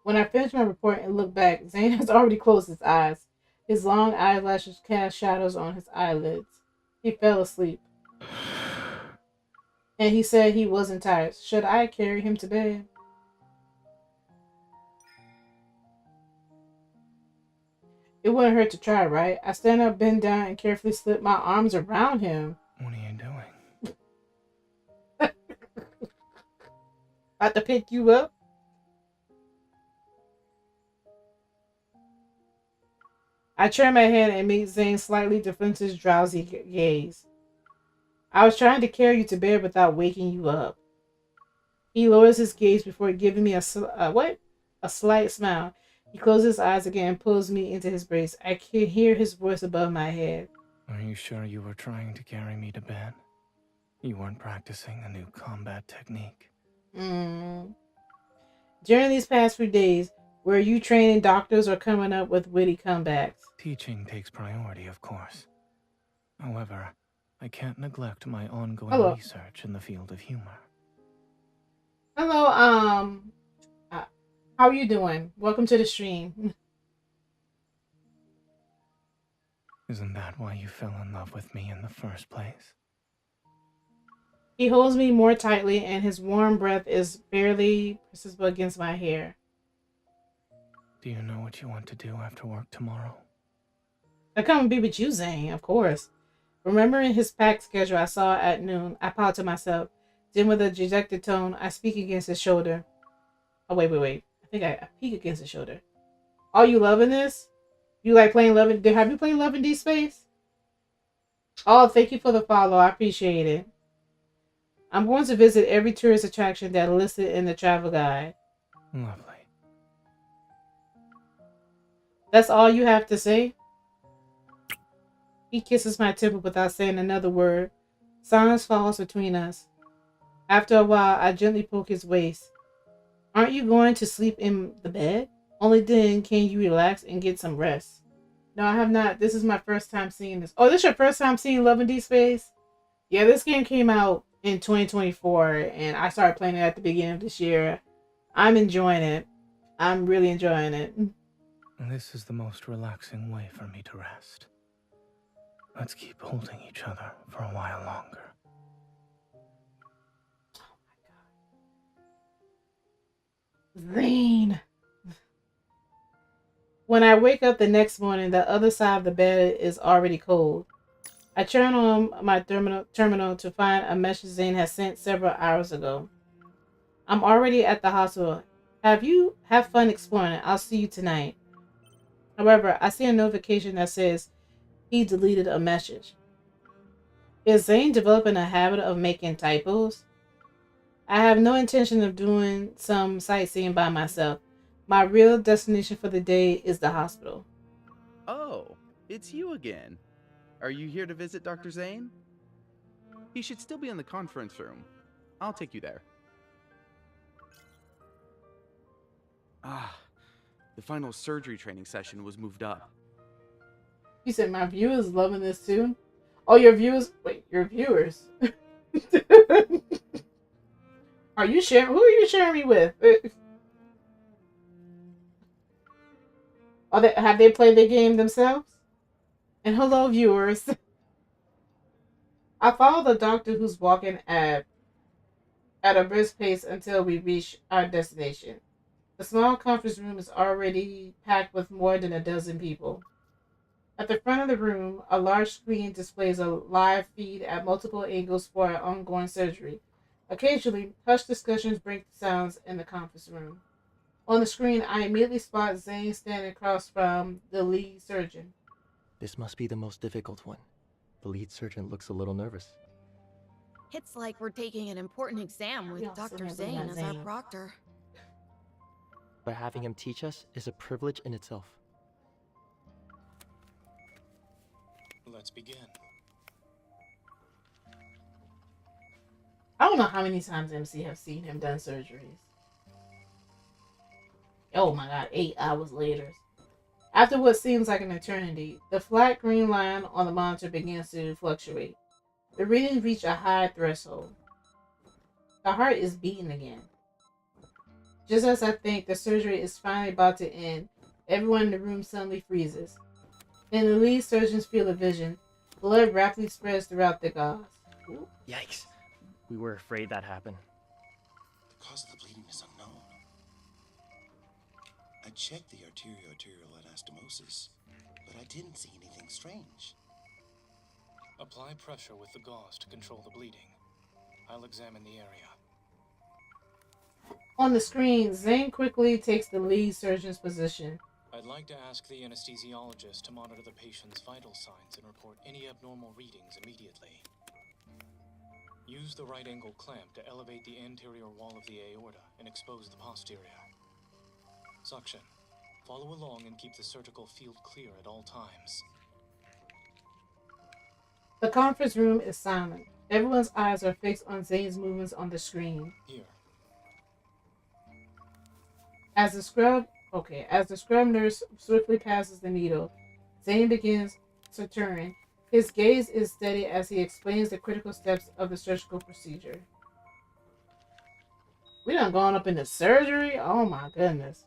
When I finish my report and look back, Zayne has already closed his eyes. His long eyelashes cast shadows on his eyelids. He fell asleep. And he said he wasn't tired. Should I carry him to bed? It wouldn't hurt to try, right? I stand up, bend down, and carefully slip my arms around him.
What are you doing?
About to pick you up? I turn my head and meet Zayne's slightly defensive, drowsy gaze. I was trying to carry you to bed without waking you up. He lowers his gaze before giving me a slight smile. He closes his eyes again and pulls me into his brace. I can hear his voice above my head.
Are you sure you were trying to carry me to bed? You weren't practicing a new combat technique?
During these past few days, were you training doctors or coming up with witty comebacks?
Teaching takes priority, of course. However, I can't neglect my ongoing
Hello.
research in the field of humor.
Hello, how are you doing? Welcome to the stream.
Isn't that why you fell in love with me in the first place?
He holds me more tightly and his warm breath is barely perceptible against my hair.
Do you know what you want to do after work tomorrow?
I come and be with you, Zayne, of course. Remembering his packed schedule I saw at noon, I pout to myself. Then with a dejected tone, I speak against his shoulder. Oh, wait. I think I peek against his shoulder. Are you loving this? You like playing Love and... Have you played Love in Deep Space? Oh, thank you for the follow. I appreciate it. I'm going to visit every tourist attraction that listed in the travel guide.
Lovely.
That's all you have to say? He kisses my temple without saying another word. Silence falls between us. After a while, I gently poke his waist. Aren't you going to sleep in the bed? Only then can you relax and get some rest. No, I have not. This is my first time seeing this. Oh, this is your first time seeing Love in Deep Space? Yeah, this game came out in 2024, and I started playing it at the beginning of this year. I'm enjoying it. I'm really enjoying it.
This is the most relaxing way for me to rest. Let's keep holding each other for a while longer.
Zayne. When I wake up the next morning, the other side of the bed is already cold. I turn on my terminal to find a message Zane has sent several hours ago. I'm already at the hospital. Have fun exploring it. I'll see you tonight. However, I see a notification that says he deleted a message. Is Zane developing a habit of making typos? I have no intention of doing some sightseeing by myself. My real destination for the day is the hospital.
Oh, it's you again. Are you here to visit Dr. Zayne? He should still be in the conference room. I'll take you there. Ah, the final surgery training session was moved up.
You said my viewers loving this too? Oh, your viewers? Wait, your viewers? Are you sharing? Who are you sharing me with? Have they played the game themselves? And hello, viewers. I follow the doctor who's walking at a brisk pace until we reach our destination. The small conference room is already packed with more than a dozen people. At the front of the room, a large screen displays a live feed at multiple angles for an ongoing surgery. Occasionally, hushed discussions break the sounds in the conference room. On the screen, I immediately spot Zane standing across from the lead surgeon.
This must be the most difficult one. The lead surgeon looks a little nervous.
It's like we're taking an important exam with
Yeah,
Dr.
so
Zayne as our
Zane.
proctor.
But having him teach us is a privilege in itself.
Let's begin.
I don't know how many times MC have seen him done surgeries. Oh my god, 8 hours later. After what seems like an eternity, the flat green line on the monitor begins to fluctuate. The readings reach a high threshold. The heart is beating again. Just as I think the surgery is finally about to end, everyone in the room suddenly freezes. In the lead surgeon's field of vision, blood rapidly spreads throughout the gauze. Ooh.
Yikes. We were afraid that happened.
The cause of the bleeding is unknown. I checked the arterial anastomosis, but I didn't see anything strange.
Apply pressure with the gauze to control the bleeding. I'll examine the area.
On the screen, Zane quickly takes the lead surgeon's position.
I'd like to ask the anesthesiologist to monitor the patient's vital signs and report any abnormal readings immediately. Use the right angle clamp to elevate the anterior wall of the aorta and expose the posterior. Suction. Follow along and keep the surgical field clear at all times.
The conference room is silent. Everyone's eyes are fixed on Zane's movements on the screen.
Here.
As the scrub nurse swiftly passes the needle, Zane begins to turn. His gaze is steady as he explains the critical steps of the surgical procedure. We done gone up into surgery? Oh my goodness.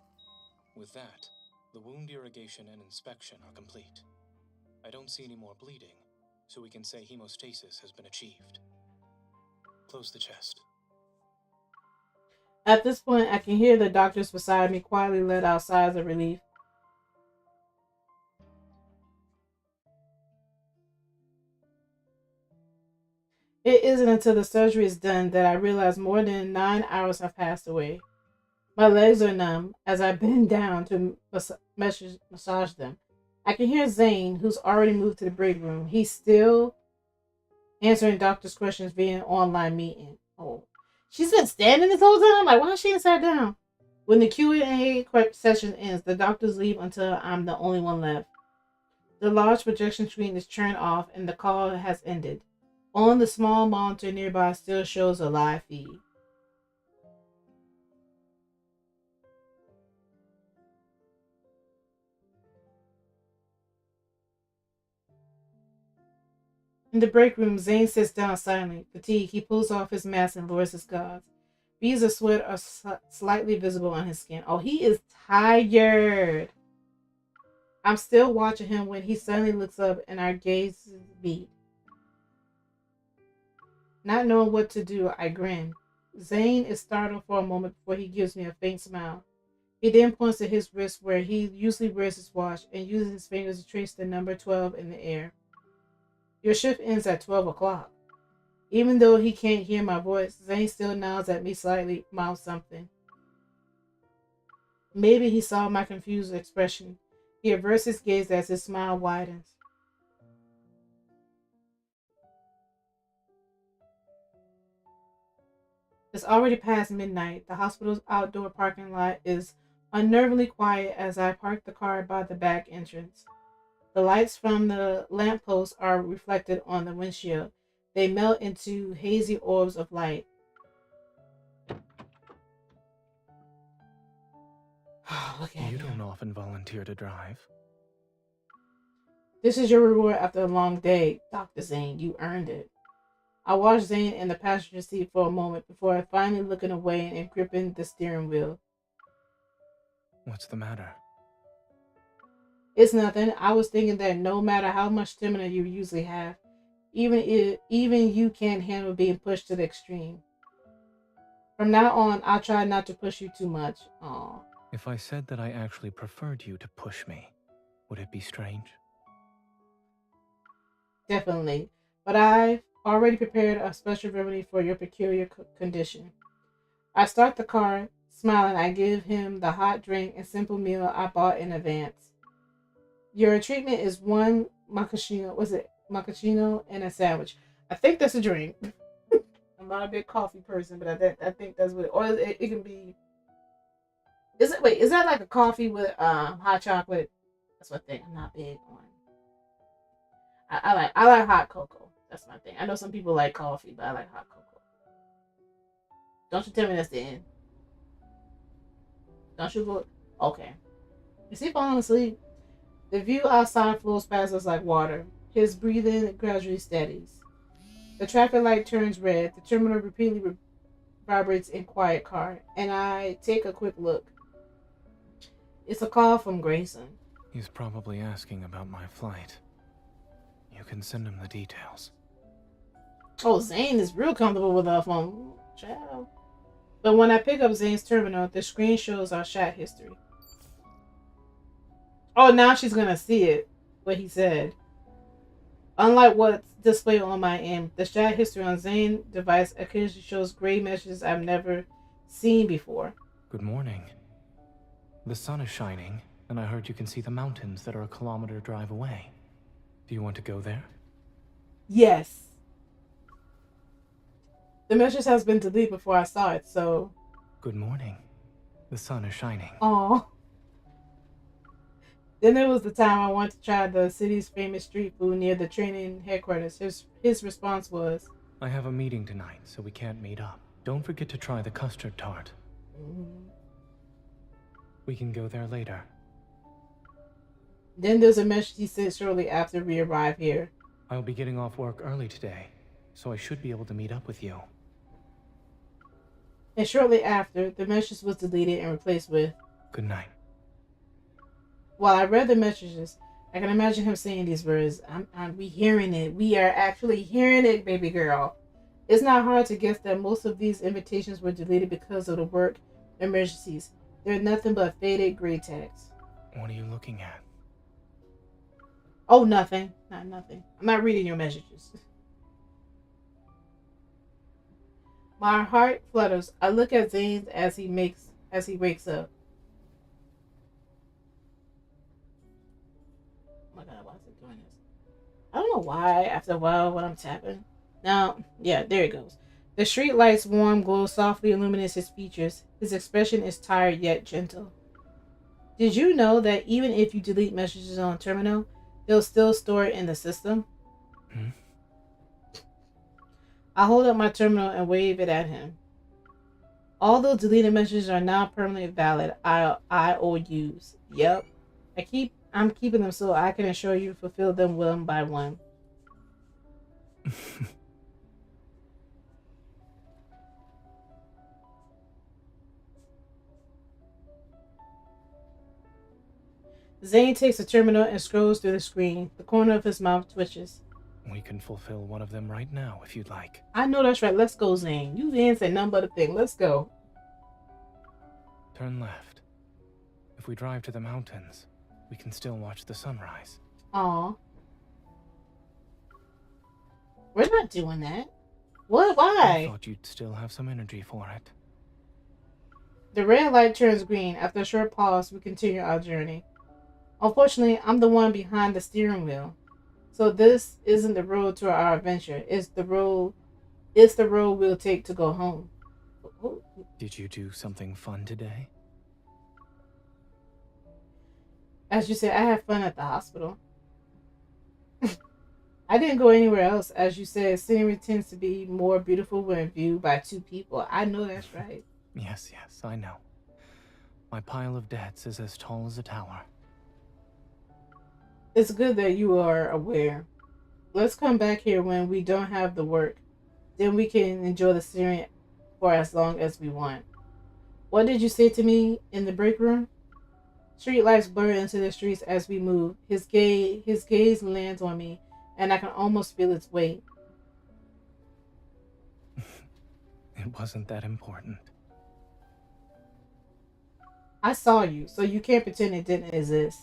With that, the wound irrigation and inspection are complete. I don't see any more bleeding, so we can say hemostasis has been achieved. Close the chest.
At this point, I can hear the doctors beside me quietly let out sighs of relief. It isn't until the surgery is done that I realize more than 9 hours have passed away. My legs are numb as I bend down to massage them. I can hear Zane, who's already moved to the break room. He's still answering doctor's questions via an online meeting. Oh, she's been standing this whole time? Like, why is she sat down? When the Q&A session ends, the doctors leave until I'm the only one left. The large projection screen is turned off and the call has ended. On the small monitor nearby still shows a live feed. In the break room, Zane sits down silently. Fatigued, he pulls off his mask and lowers his guards. Beads of sweat are slightly visible on his skin. Oh, he is tired. I'm still watching him when he suddenly looks up and our gazes meet. Not knowing what to do, I grin. Zane is startled for a moment before he gives me a faint smile. He then points to his wrist where he usually wears his watch and uses his fingers to trace the number 12 in the air. Your shift ends at 12 o'clock. Even though he can't hear my voice, Zane still nods at me slightly, mouths something. Maybe he saw my confused expression. He averts his gaze as his smile widens. It's already past midnight. The hospital's outdoor parking lot is unnervingly quiet as I park the car by the back entrance. The lights from the lampposts are reflected on the windshield. They melt into hazy orbs of light. Look at
You
him.
don't often volunteer to drive.
This is your reward after a long day, Dr. Zayne. You earned it. I watched Zane in the passenger seat for a moment before finally looking away and gripping the steering wheel.
What's the matter?
It's nothing. I was thinking that no matter how much stamina you usually have, even you can't handle being pushed to the extreme. From now on, I'll try not to push you too much. Aw.
If I said that I actually preferred you to push me, would it be strange?
Definitely. But I've already prepared a special remedy for your peculiar condition. I start the car, smiling. I give him the hot drink and simple meal I bought in advance. Your treatment is one macchiato and a sandwich. I think that's a drink. I'm not a big coffee person, but I think that's what or it can be. Is that like a coffee with hot chocolate? That's what I think. I'm not big on. I like hot cocoa. That's my thing. I know some people like coffee, but I like hot cocoa. Don't you tell me that's the end. Don't you go? Okay. Is he falling asleep? The view outside flows past us like water. His breathing gradually steadies. The traffic light turns red. The terminal repeatedly vibrates in quiet car, and I take a quick look. It's a call from Grayson.
He's probably asking about my flight. You can send him the details.
Oh, Zane is real comfortable with our phone. Child. But when I pick up Zane's terminal, the screen shows our chat history. Oh, now she's gonna see it. What he said. Unlike what's displayed on my end, the chat history on Zane's device occasionally shows gray messages I've never seen before.
Good morning. The sun is shining, and I heard you can see the mountains that are a kilometer drive away. Do you want to go there?
Yes. The message has been deleted before I saw it, so...
Good morning. The sun is shining.
Aww. Then there was the time I wanted to try the city's famous street food near the training headquarters. His response was,
I have a meeting tonight, so we can't meet up. Don't forget to try the custard tart. We can go there later.
Then there's a message he sent shortly after we arrived here.
I'll be getting off work early today, so I should be able to meet up with you.
And shortly after, the message was deleted and replaced with,
Good night.
While I read the messages, I can imagine him saying these words. We hearing it. We are actually hearing it, baby girl. It's not hard to guess that most of these invitations were deleted because of the work emergencies. They're nothing but faded gray text.
What are you looking at?
Oh, nothing. Not nothing. I'm not reading your messages. My heart flutters. I look at Zane as he wakes up. Oh my god, why is it doing this? I don't know why after a while when I'm tapping. Now, yeah, there it goes. The street light's warm glow softly illuminates his features. His expression is tired yet gentle. Did you know that even if you delete messages on terminal, they'll still store it in the system? I hold up my terminal and wave it at him. All those deleted messages are now permanently valid IOUs. Yep. I'm keeping them so I can ensure you fulfill them one by one. Zane takes the terminal and scrolls through the screen. The corner of his mouth twitches.
We can fulfill one of them right now if you'd like.
I know that's right. Let's go, Zane. You didn't say nothing but a thing. Let's go.
Turn left. If we drive to the mountains, we can still watch the sunrise.
Aw. We're not doing that. What?
I
Why?
thought you'd still have some energy for it.
The red light turns green. After a short pause, we continue our journey. Unfortunately, I'm the one behind the steering wheel. So this isn't the road to our adventure. It's the road we'll take to go home. Oh,
Did you do something fun today?
as you said, I had fun at the hospital. I didn't go anywhere else. As you said, scenery tends to be more beautiful when viewed by two people. I know that's right.
Yes, yes, I know. My pile of debts is as tall as a tower.
It's good that you are aware. Let's come back here when we don't have the work. Then we can enjoy the scenery for as long as we want. What did you say to me in the break room? Street lights blur into the streets as we move. His gaze lands on me, and I can almost feel its weight.
It wasn't that important.
I saw you, so you can't pretend it didn't exist.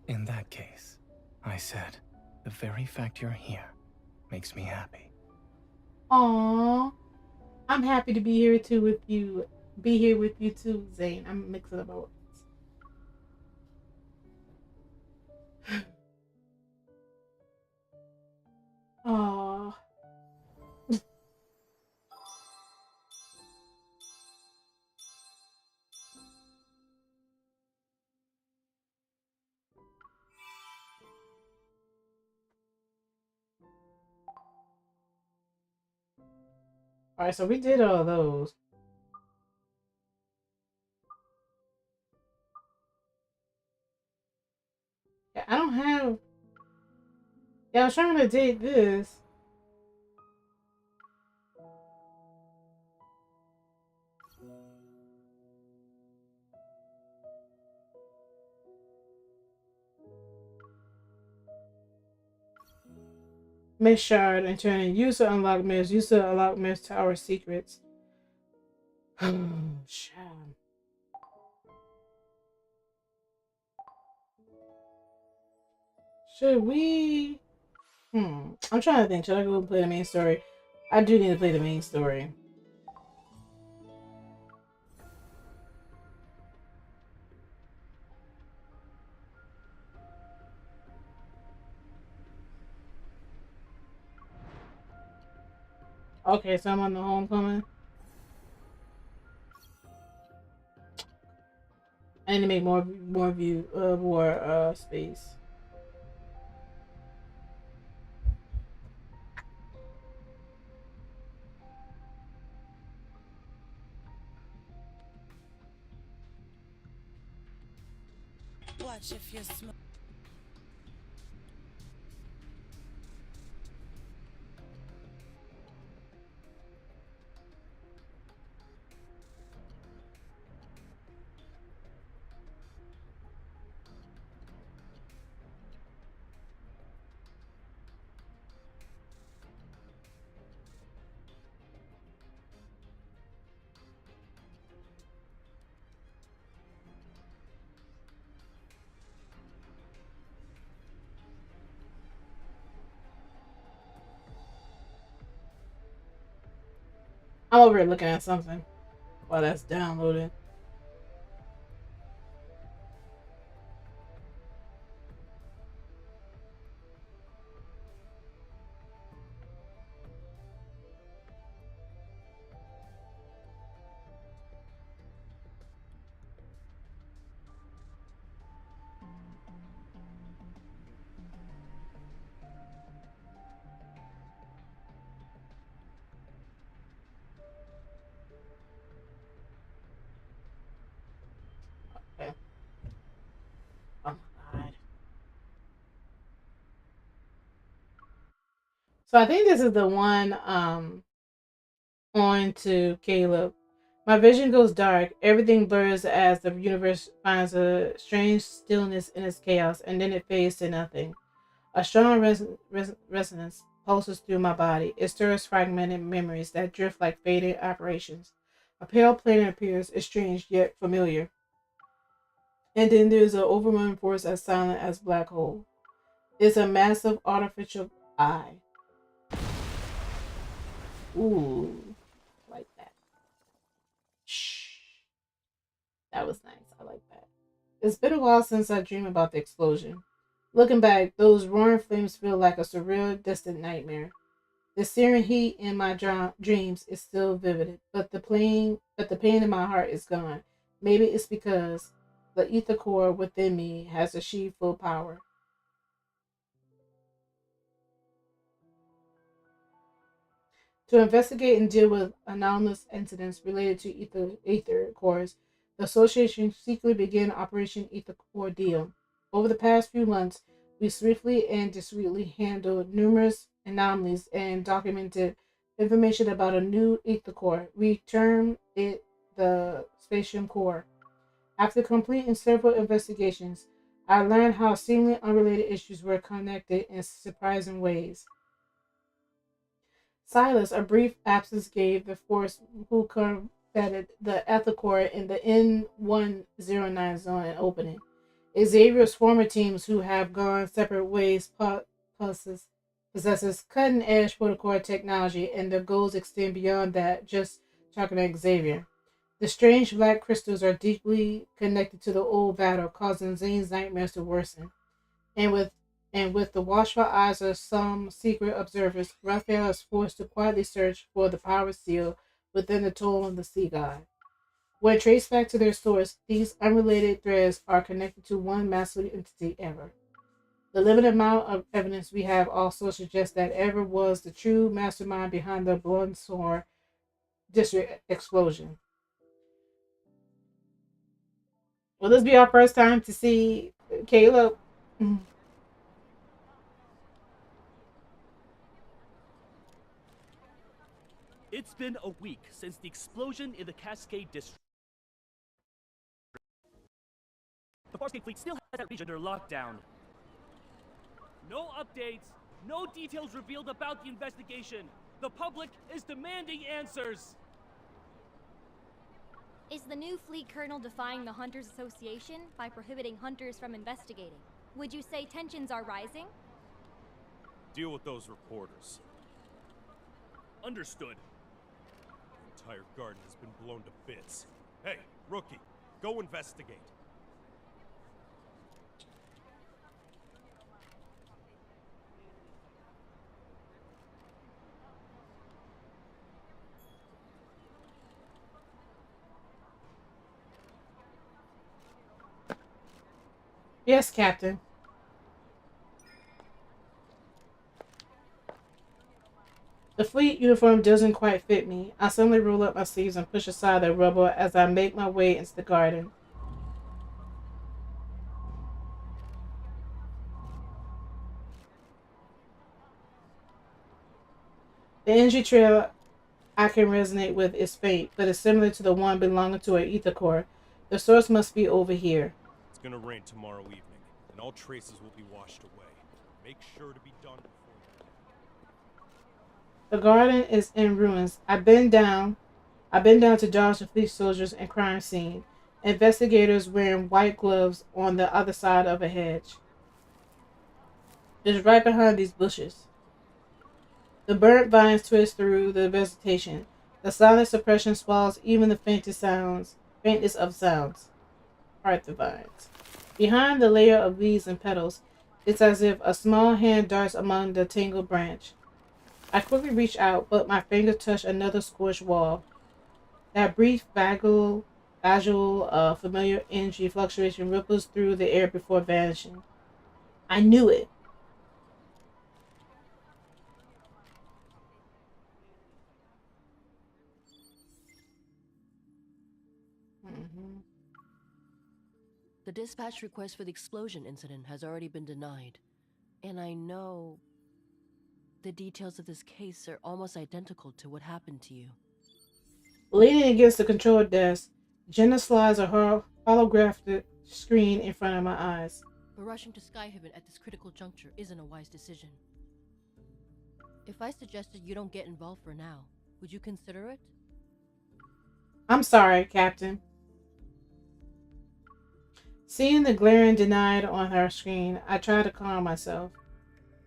In that case, I said, the very fact you're here makes me happy.
Aww. I'm happy to be here too with you. Be here with you too, Zane. I'm mixing up my words. Aww. Alright, so we did all those. Yeah, I don't have. Yeah, I was trying to date this. Miss Shard and turning. Use to unlock mirrors. Use to unlock mirrors tower secrets. Sham. Should we? I'm trying to think. Should I go and play the main story? I do need to play the main story. Okay, so I'm on the homecoming. I need to make more space.
Watch if you smoke.
I'm over here looking at something while that's downloaded. Okay. Oh my god. So I think this is the one on to Caleb. My vision goes dark. Everything blurs as the universe finds a strange stillness in its chaos, and then it fades to nothing. A strong resonance pulses through my body. It stirs fragmented memories that drift like faded apparitions. A pale planet appears, strange yet familiar. And then there's an overwhelming force as silent as black hole. is a massive artificial eye. Ooh, like that. Shh. That was nice. I like that. It's been a while since I dreamed about the explosion. Looking back, those roaring flames feel like a surreal, distant nightmare. The searing heat in my dreams is still vivid, but the pain in my heart is gone. Maybe it's because the ether core within me has achieved full power. To investigate and deal with anomalous incidents related to ether cores, the association secretly began Operation Ether Ordeal. Over the past few months, we swiftly and discreetly handled numerous anomalies and documented information about a new ether core. We termed it the Spatium Core. After completing several investigations, I learned how seemingly unrelated issues were connected in surprising ways. Silas, a brief absence gave the force who combated the Ethicor in the N109 zone an opening. Xavier's former teams who have gone separate ways possesses cutting-edge protocol technology, and their goals extend beyond that, just targeting Xavier. The strange black crystals are deeply connected to the old battle, causing Zane's nightmares to worsen. And with the watchful eyes of some secret observers, Raphael is forced to quietly search for the power seal within the tomb of the sea god. When traced back to their source, these unrelated threads are connected to one massive entity, Ever. The limited amount of evidence we have also suggests that Ever was the true mastermind behind the Blundsor district explosion. Will this be our first time to see Caleb?
It's been a week since the explosion in the Cascade District. The Farscape fleet still has that region under lockdown. No updates, no details revealed about the investigation. The public is demanding answers.
Is the new fleet colonel defying the Hunters Association by prohibiting hunters from investigating? Would you say tensions are rising?
Deal with those reporters. Understood. The entire garden has been blown to bits. Hey, rookie, go investigate.
Yes, Captain. The fleet uniform doesn't quite fit me. I suddenly roll up my sleeves and push aside the rubble as I make my way into the garden. The energy trail I can resonate with is faint, but is similar to the one belonging to an ether core. The source must be over here.
It's gonna rain tomorrow evening, and all traces will be washed away. Make sure to be done before.
The garden is in ruins. I've been down to dodge the fleet soldiers and crime scene. Investigators wearing white gloves on the other side of a hedge. Just right behind these bushes. The burnt vines twist through the vegetation. The silent suppression swallows even the faintest of sounds. Part the vines. Behind the layer of leaves and petals, it's as if a small hand darts among the tangled branch. I quickly reach out, but my fingers touch another scorched wall. That brief, familiar energy fluctuation ripples through the air before vanishing. I knew it. Mhm.
The dispatch request for the explosion incident has already been denied. And I know the details of this case are almost identical to what happened to you.
Leaning against the control desk, Jenna slides a holographic screen in front of my eyes.
But rushing to Skyhaven at this critical juncture isn't a wise decision. If I suggested you don't get involved for now, would you consider it?
I'm sorry, Captain. Seeing the glaring denied on her screen, I try to calm myself.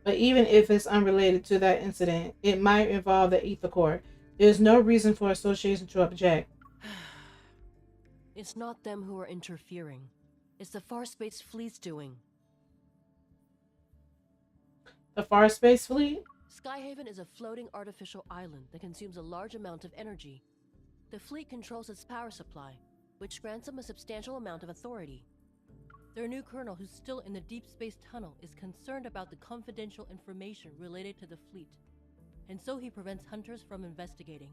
But even if it's unrelated to that incident, it might involve the ether core. There's no reason for association to object.
It's not them who are interfering. It's the Far Space Fleet's doing.
The Far Space Fleet?
Skyhaven is a floating artificial island that consumes a large amount of energy. The fleet controls its power supply, which grants them a substantial amount of authority. Their new colonel, who's still in the deep space tunnel, is concerned about the confidential information related to the fleet, and so he prevents hunters from investigating.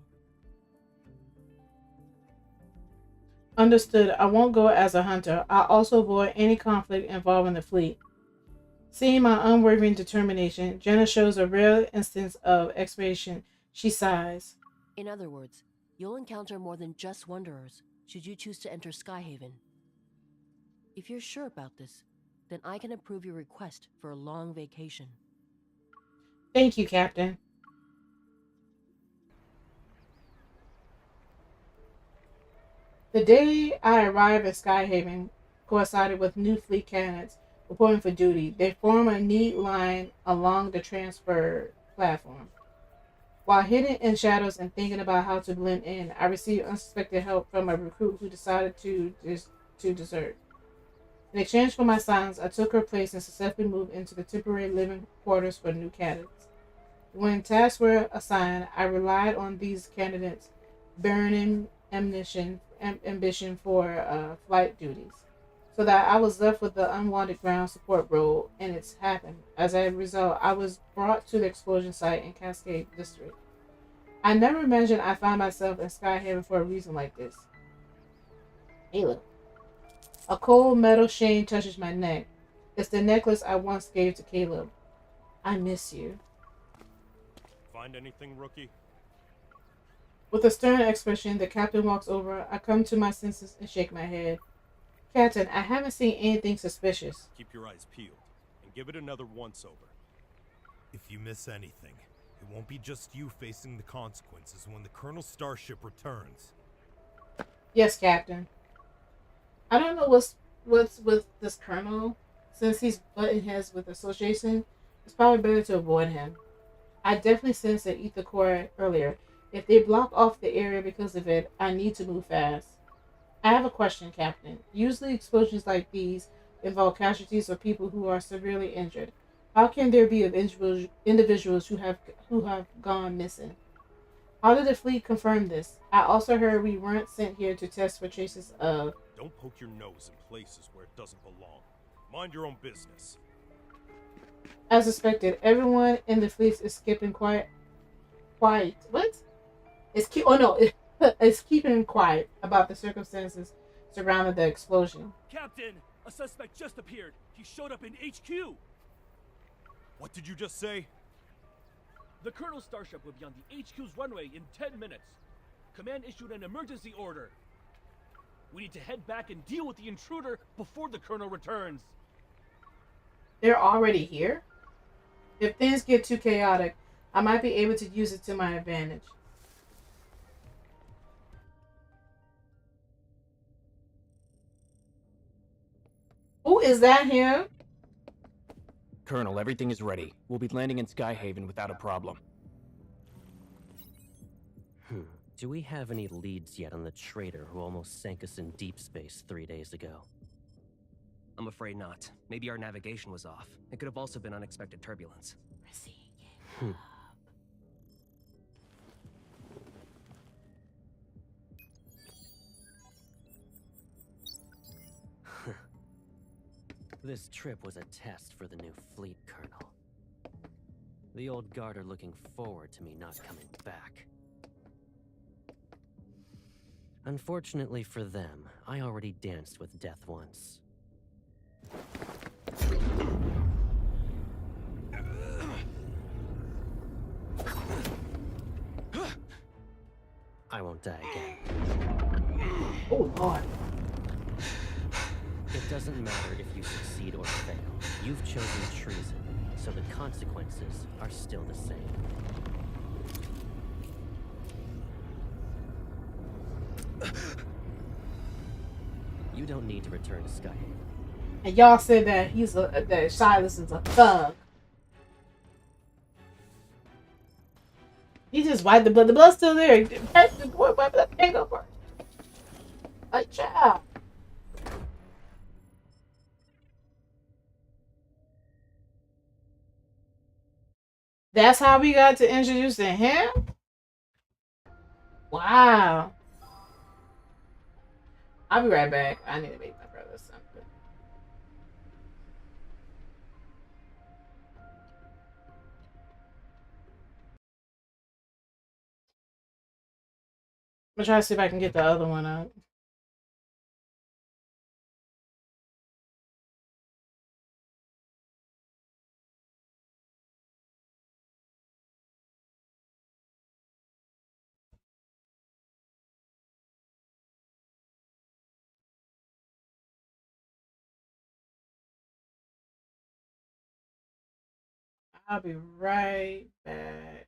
Understood. I won't go as a hunter. I'll also avoid any conflict involving the fleet. Seeing my unwavering determination, Jenna shows a rare instance of expiation. She sighs.
In other words, you'll encounter more than just Wanderers should you choose to enter Skyhaven. If you're sure about this, then I can approve your request for a long vacation.
Thank you, Captain. The day I arrived at Skyhaven coincided with new fleet candidates reporting for duty. They form a neat line along the transfer platform. While hidden in shadows and thinking about how to blend in, I received unsuspected help from a recruit who decided to desert. In exchange for my silence, I took her place and successfully moved into the temporary living quarters for new candidates. When tasks were assigned, I relied on these candidates' burning ambition for flight duties, so that I was left with the unwanted ground support role, and it's happened. As a result, I was brought to the explosion site in Cascade District. I never imagined I'd find myself in Skyhaven for a reason like this. Ayla. A cold metal chain touches my neck. It's the necklace I once gave to Caleb. I miss you.
Find anything, rookie?
With a stern expression, the captain walks over. I come to my senses and shake my head. Captain, I haven't seen anything suspicious.
Keep your eyes peeled and give it another once-over.
If you miss anything, it won't be just you facing the consequences when the Colonel's starship returns.
Yes, Captain. I don't know what's with this Colonel. Since he's butting heads with Association, it's probably better to avoid him. I definitely sensed an ether core earlier. If they block off the area because of it, I need to move fast. I have a question, Captain. Usually explosions like these involve casualties or people who are severely injured. How can there be individuals who have gone missing? How did the fleet confirm this? I also heard we weren't sent here to test for traces of...
Don't poke your nose in places where it doesn't belong. Mind your own business.
As expected, everyone in the fleet is skipping quiet. What? It's keeping quiet about the circumstances surrounding the explosion.
Captain, a suspect just appeared. He showed up in HQ.
What did you just say?
The Colonel's starship will be on the HQ's runway in 10 minutes. Command issued an emergency order. We need to head back and deal with the intruder before the Colonel returns.
They're already here? If things get too chaotic, I might be able to use it to my advantage. Oh, is that him?
Colonel, everything is ready. We'll be landing in Skyhaven without a problem.
Do we have any leads yet on the traitor who almost sank us in deep space 3 days ago?
I'm afraid not. Maybe our navigation was off. It could have also been unexpected turbulence.
This trip was a test for the new fleet, Colonel. The old guard are looking forward to me not coming back. Unfortunately for them, I already danced with death once. I won't die again.
Oh, Lord.
It doesn't matter if you succeed or fail. You've chosen treason, so the consequences are still the same. You don't need to return to Skyhaven.
And y'all said that that Silas is a thug. He just wiped the blood. The blood's still there. The boy wiped that thing over. Like, child. That's how we got to introducing him? Wow. I'll be right back. I need to make my brother something. I'm gonna try to see if I can get the other one up. I'll be right back.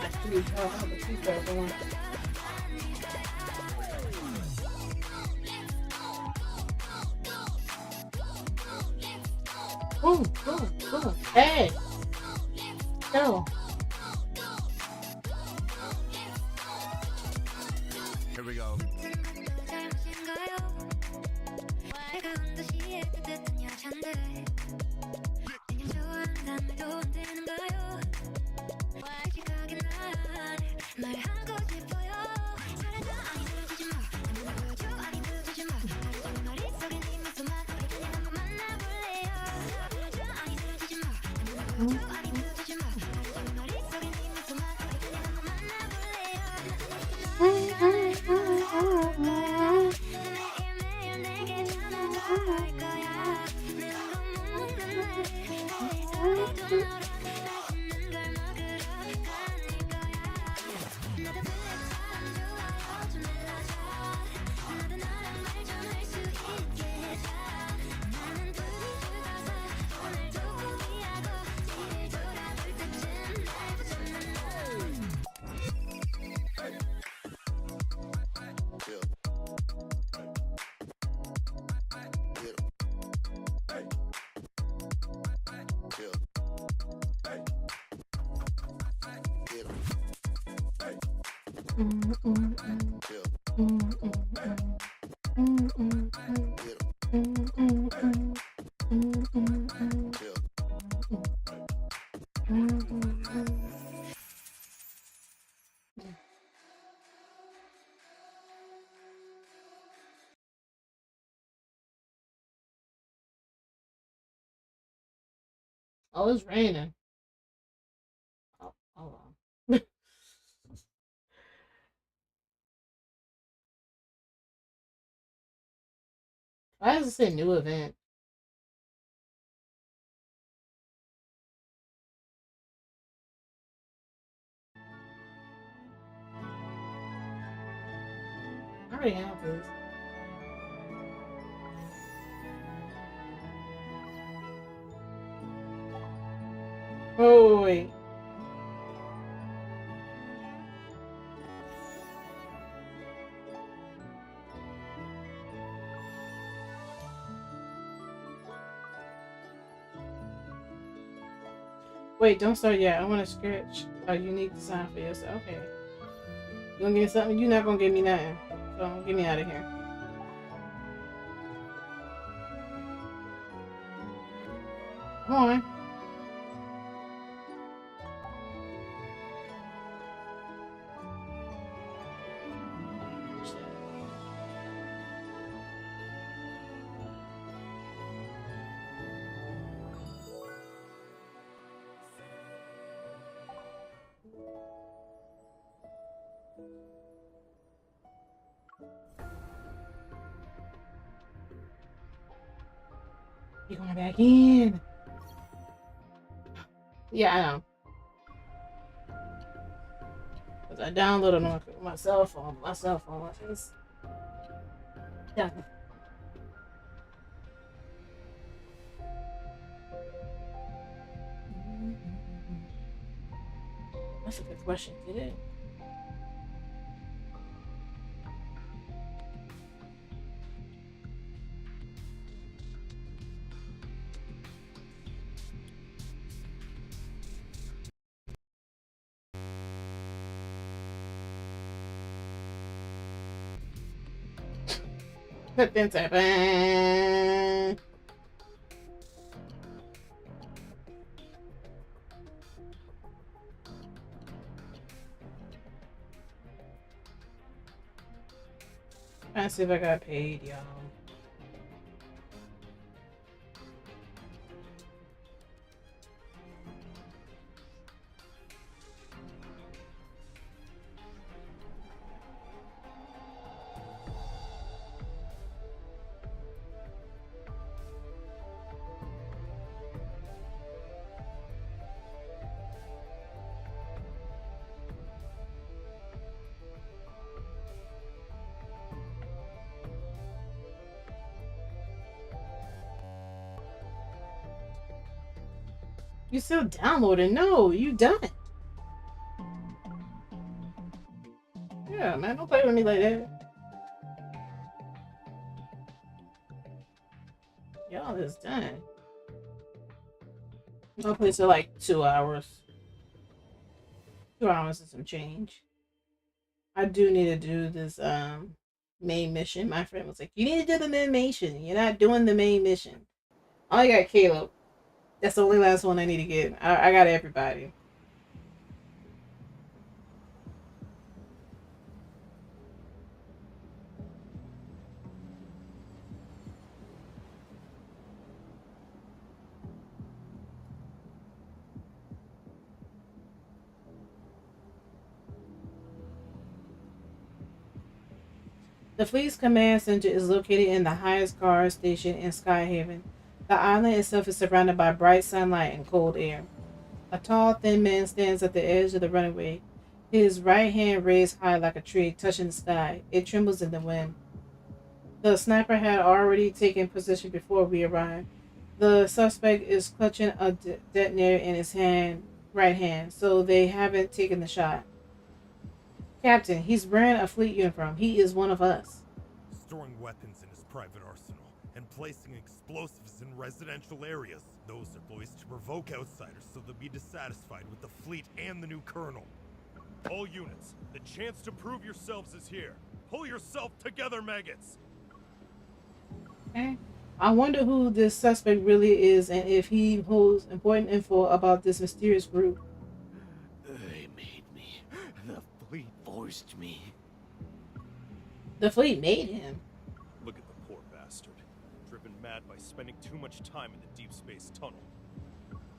Actually, I have a seatbelt on. Boom, boom, boom. Hey! Go.
Here we go.
Oh, it's raining. Oh, hold on. Why does it say new event? I already have this. Oh, wait. Wait, don't start yet. I want to sketch a unique design for yourself. Okay. You gonna give me something? You're not gonna give me nothing. So get me out of here. Come on. You're going back in. Yeah, I know. Cause I downloaded on my cell phone. My cell phone is. Yeah. That's a good question. Did it? Put them to Trying to see if I got paid, y'all. You still downloading? No, you done. Yeah, man, don't play with me like that. Y'all is done. I'll play till like 2 hours. 2 hours and some change. I do need to do this main mission. My friend was like, "You need to do the main mission. You're not doing the main mission." I only got Caleb. That's the only last one I need to get. I got everybody. The fleet's command center is located in the highest guard station in Skyhaven. The island itself is surrounded by bright sunlight and cold air. A tall, thin man stands at the edge of the runway, his right hand raised high like a tree, touching the sky. It trembles in the wind. The sniper had already taken position before we arrived. The suspect is clutching a detonator in his right hand, so they haven't taken the shot. Captain, he's wearing a fleet uniform. He is one of us.
Storing weapons in his private arsenal and placing explosives in residential areas. Those are poised to provoke outsiders so they'll be dissatisfied with the fleet and the new colonel. All units, the chance to prove yourselves is here. Pull yourself together, maggots!
Okay. I wonder who this suspect really is and if he holds important info about this mysterious group.
They made me. The fleet forced me.
The fleet made him.
Look at the poor bastard. Driven mad by spending too much time in the deep space tunnel.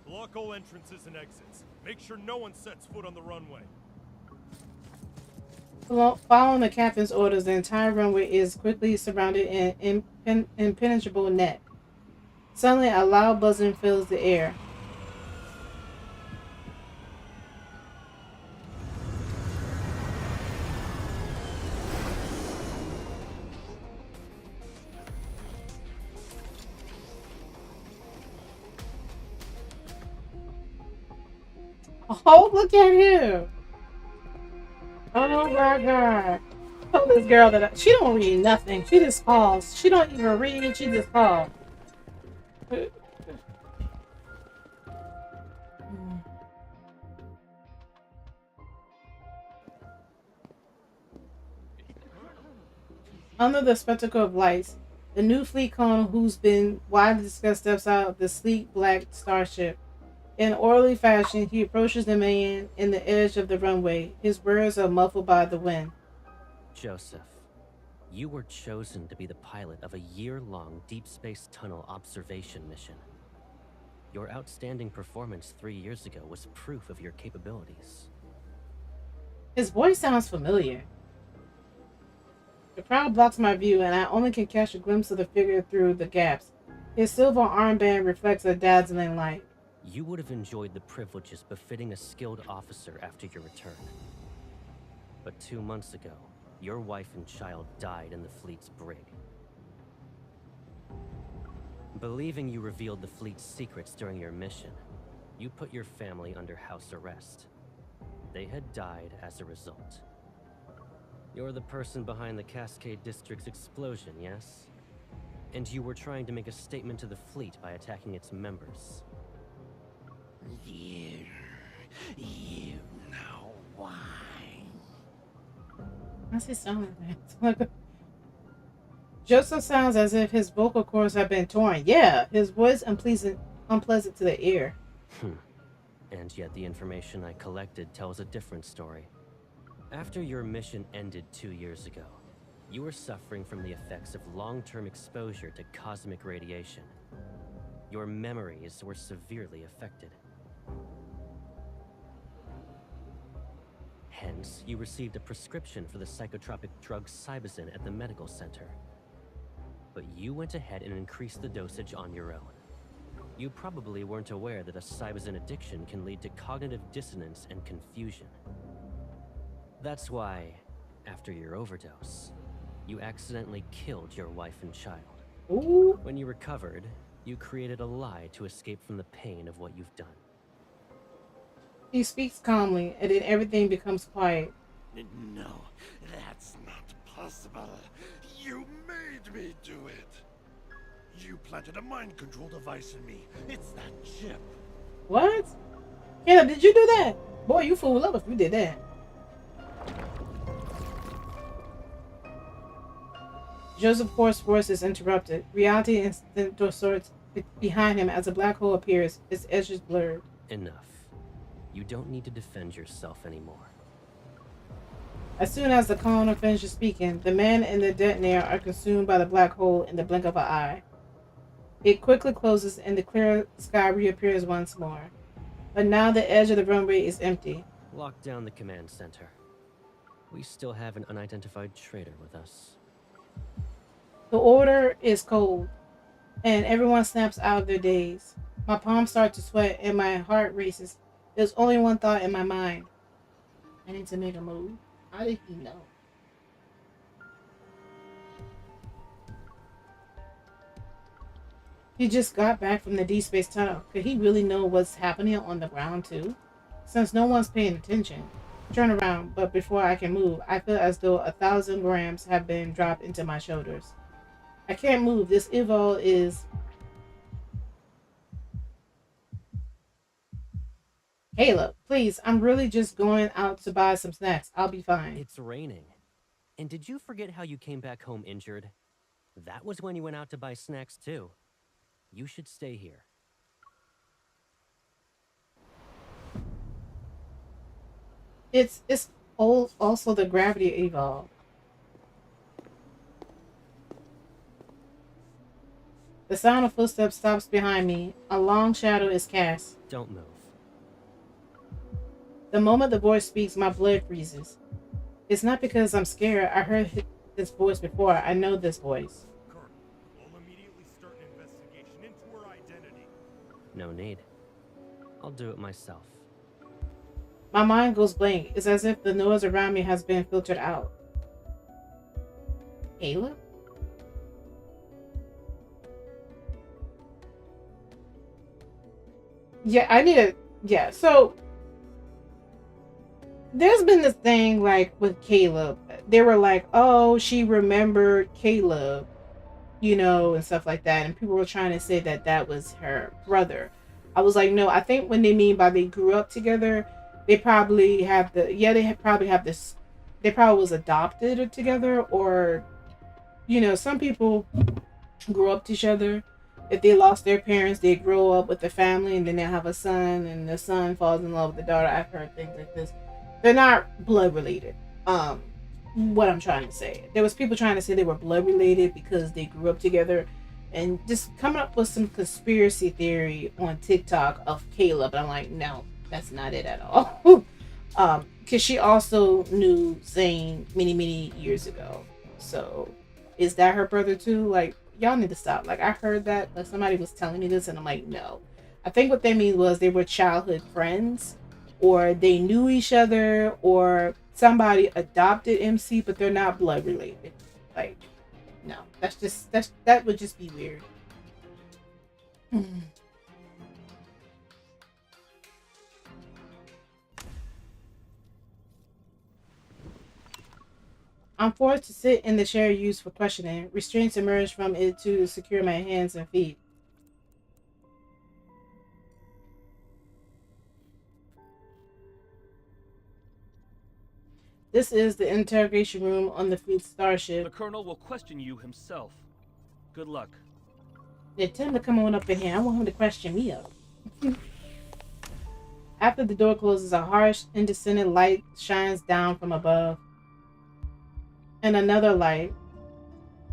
Block all entrances and exits. Make sure no one sets foot on the runway.
Following the captain's orders, the entire runway is quickly surrounded in an impenetrable net. Suddenly, a loud buzzing fills the air. Oh, look at him! Oh my god. Tell this girl that she don't read nothing. She just calls. She don't even read. She just calls. Under the spectacle of lights, the new fleet colonel who's been widely discussed steps out of the sleek black starship. In orderly fashion, he approaches the man in the edge of the runway. His words are muffled by the wind.
Joseph, you were chosen to be the pilot of a year-long deep space tunnel observation mission. Your outstanding performance 3 years ago was proof of your capabilities.
His voice sounds familiar. The crowd blocks my view, and I only can catch a glimpse of the figure through the gaps. His silver armband reflects a dazzling light.
You would have enjoyed the privileges befitting a skilled officer after your return. But 2 months ago, your wife and child died in the fleet's brig. Believing you revealed the fleet's secrets during your mission, you put your family under house arrest. They had died as a result. You're the person behind the Cascade District's explosion, yes? And you were trying to make a statement to the fleet by attacking its members.
You know why.
What's he sound like that? Joseph sounds as if his vocal cords have been torn. Yeah, his voice unpleasant to the ear.
And yet the information I collected tells a different story. After your mission ended 2 years ago, You were suffering from the effects of long-term exposure to cosmic radiation. Your memories were severely affected. Hence, you received a prescription for the psychotropic drug Cybazin at the medical center. But you went ahead and increased the dosage on your own. You probably weren't aware that a Cybazin addiction can lead to cognitive dissonance and confusion. That's why, after your overdose, you accidentally killed your wife and child.
Ooh.
When you recovered, you created a lie to escape from the pain of what you've done.
He speaks calmly, and then everything becomes quiet.
No, that's not possible. You made me do it. You planted a mind control device in me. It's that chip.
What? Caleb, did you do that? Boy, you fool up if you did that. Joseph Force's voice is interrupted. Reality instant distorts behind him as a black hole appears, its edges blurred.
Enough. You don't need to defend yourself anymore.
As soon as the coroner finishes speaking, the man and the detonator are consumed by the black hole in the blink of an eye. It quickly closes and the clear sky reappears once more. But now the edge of the runway is empty.
Lock down the command center. We still have an unidentified traitor with us.
The order is cold, and everyone snaps out of their daze. My palms start to sweat and my heart races. There's only one thought in my mind. I need to make a move. How did he know? He just got back from the deep space tunnel. Could he really know what's happening on the ground too? Since no one's paying attention. Turn around, but before I can move, I feel as though 1,000 grams have been dropped into my shoulders. I can't move. This evil is... Caleb, please, I'm really just going out to buy some snacks. I'll be fine.
It's raining. And did you forget how you came back home injured? That was when you went out to buy snacks too. You should stay here.
It's also the gravity evolve. The sound of footsteps stops behind me. A long shadow is cast.
Don't move.
The moment the voice speaks, my blood freezes. It's not because I'm scared. I heard this voice before. I know this voice.
Colonel, I'll immediately start an investigation into her identity.
No need. I'll do it myself.
My mind goes blank. It's as if the noise around me has been filtered out. Caleb? Yeah, I need to... Yeah, so... There's been this thing, like, with Caleb. They were like, oh, she remembered Caleb, you know, and stuff like that. And people were trying to say that that was her brother. I was like, no, I think when they mean by they grew up together, they probably have the... Yeah, probably have this... They probably was adopted together, or, you know, some people grew up to each other. If they lost their parents, they grow up with the family, and then they have a son, and the son falls in love with the daughter. I've heard things like this. They're not blood related. What I'm trying to say. There was people trying to say they were blood related because they grew up together, and just coming up with some conspiracy theory on TikTok of Caleb. I'm like, no, that's not it at all. Because she also knew Zayne many years ago. So, is that her brother too? Like, y'all need to stop. Like, I heard that, like, somebody was telling me this, and I'm like, no. I think what they mean was they were childhood friends, or they knew each other, or somebody adopted MC, but they're not blood related. Like, no, that would just be weird. I'm forced to sit in the chair used for questioning. Restraints emerge from it to secure my hands and feet. This is the interrogation room on the fleet starship.
The Colonel will question you himself. Good luck.
Yeah, tell him to come on up in here. I want him to question me up. After the door closes, a harsh, indistinct light shines down from above. and another light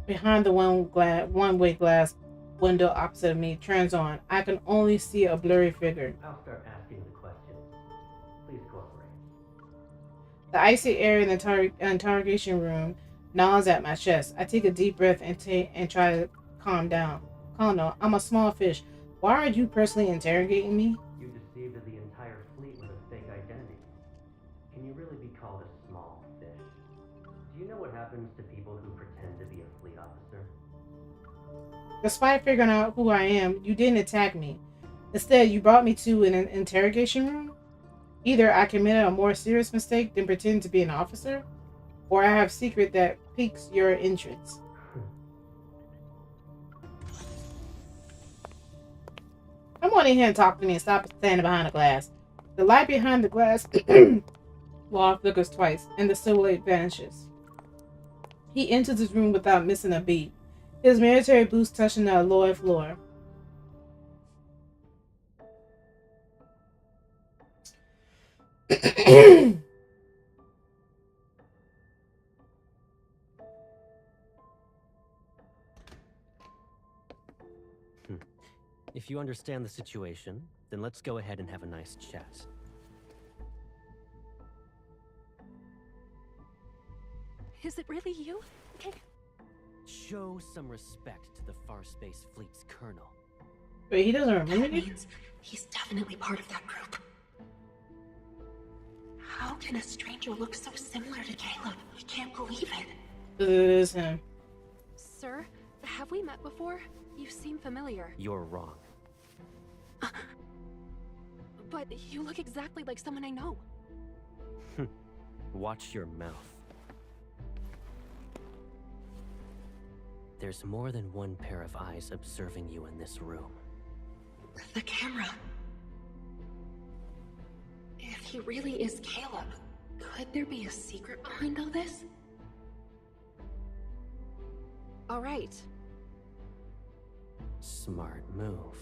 behind the one-way glass window opposite of me turns on. I can only see a blurry figure.
I'll start asking the questions. Please cooperate.
The icy air in the interrogation room gnaws at my chest. I take a deep breath and try to calm down. Calm down. I'm a small fish. Why are you personally interrogating me?
You deceived the entire fleet with a fake identity. Can you really be called a small fish? Do you know what happens to people who pretend to be a fleet officer?
Despite figuring out who I am, you didn't attack me. Instead, you brought me to an interrogation room. Either I committed a more serious mistake than pretending to be an officer, or I have secret that piques your interest. Come on in here and talk to me and stop standing behind the glass. The light behind the glass wall flickers twice, and the silhouette vanishes. He enters the room without missing a beat, his military boots touching the alloy floor.
If you understand the situation, then let's go ahead and have a nice chat.
Is it really you?
Show some respect to the Far Space Fleet's colonel.
Wait, he doesn't remember
That
me?
means he's definitely part of that group. How can a stranger look so similar to Caleb? I can't believe it.
It is him.
Sir, have we met before? You seem familiar.
You're wrong.
But you look exactly like someone I know.
Watch your mouth. There's more than one pair of eyes observing you in this room.
The camera. If he really is Caleb, could there be a secret behind all this? All right.
Smart move.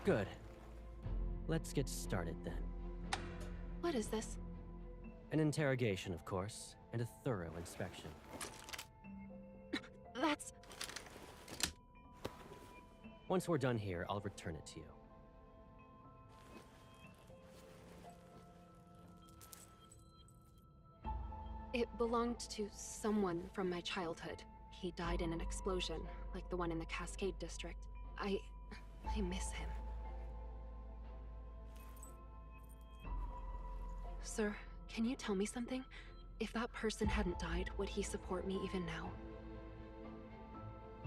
Good. Let's get started then.
What is this?
An interrogation, of course, and a thorough inspection.
That's...
Once we're done here, I'll return it to you.
It belonged to someone from my childhood. He died in an explosion, like the one in the Cascade District. I miss him. Sir, can you tell me something? If that person hadn't died, would he support me even now?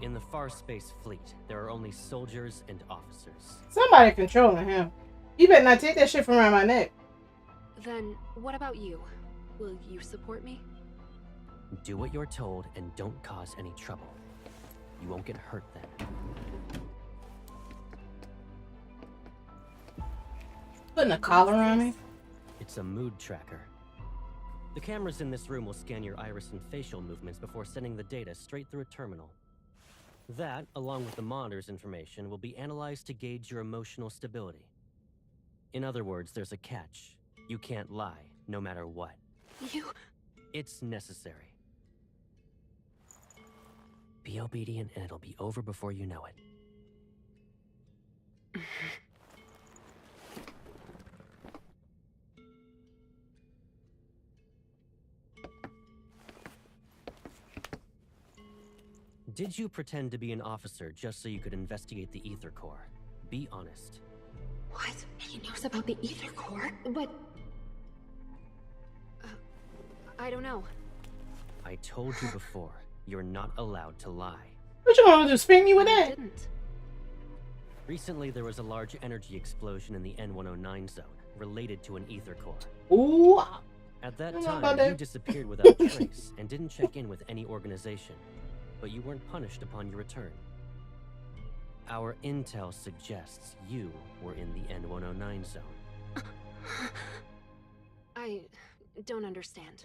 In the Far Space Fleet, there are only soldiers and officers.
Somebody controlling him. You better not take that shit from around my neck.
Then, what about you? Will you support me?
Do what you're told and don't cause any trouble. You won't get hurt then.
Putting a collar on me?
It's a mood tracker. The cameras in this room will scan your iris and facial movements before sending the data straight through a terminal. That, along with the monitor's information, will be analyzed to gauge your emotional stability. In other words, there's a catch. You can't lie, no matter what.
You...
It's necessary. Be obedient and it'll be over before you know it. Did you pretend to be an officer just so you could investigate the Ether Core? Be honest.
What? He knows about the Ether Core? But... I don't know.
I told you before, you're not allowed to lie.
What you gonna do, spin me with
I
that?
didn't.
Recently, there was a large energy explosion in the N109 zone, related to an Ether Core.
Ooh.
At that
I don't know about
time, you
that.
disappeared without trace, and didn't check in with any organization. But you weren't punished upon your return. Our intel suggests you were in the N109 zone.
I don't understand.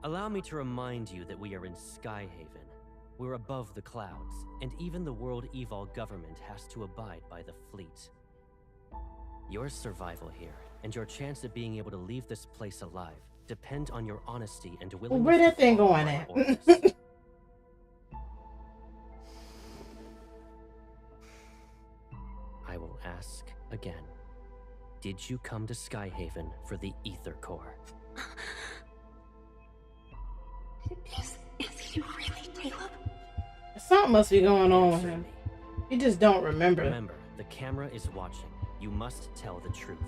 Allow me to remind you that we are in Skyhaven. We're above the clouds, and even the World Evol government has to abide by the fleet. Your survival here, and your chance of being able to leave this place alive, depend on your honesty and
Well,
willingness
where that
to
thing
follow
going
my
at?
orders. I will ask again. Did you come to Skyhaven for the Ether Core?
Is he really Caleb?
Something must be going on with him. He just don't remember.
Remember, the camera is watching. You must tell the truth.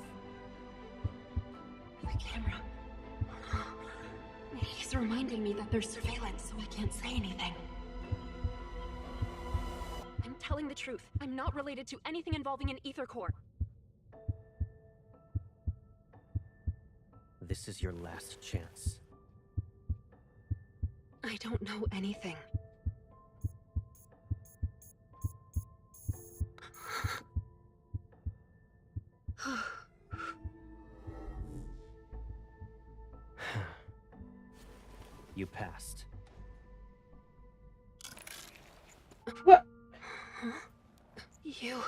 The camera. He's reminding me that there's surveillance, so I can't say anything. I'm telling the truth. I'm not related to anything involving an Ether Core.
This is your last chance.
I don't know anything.
You passed.
What?
You.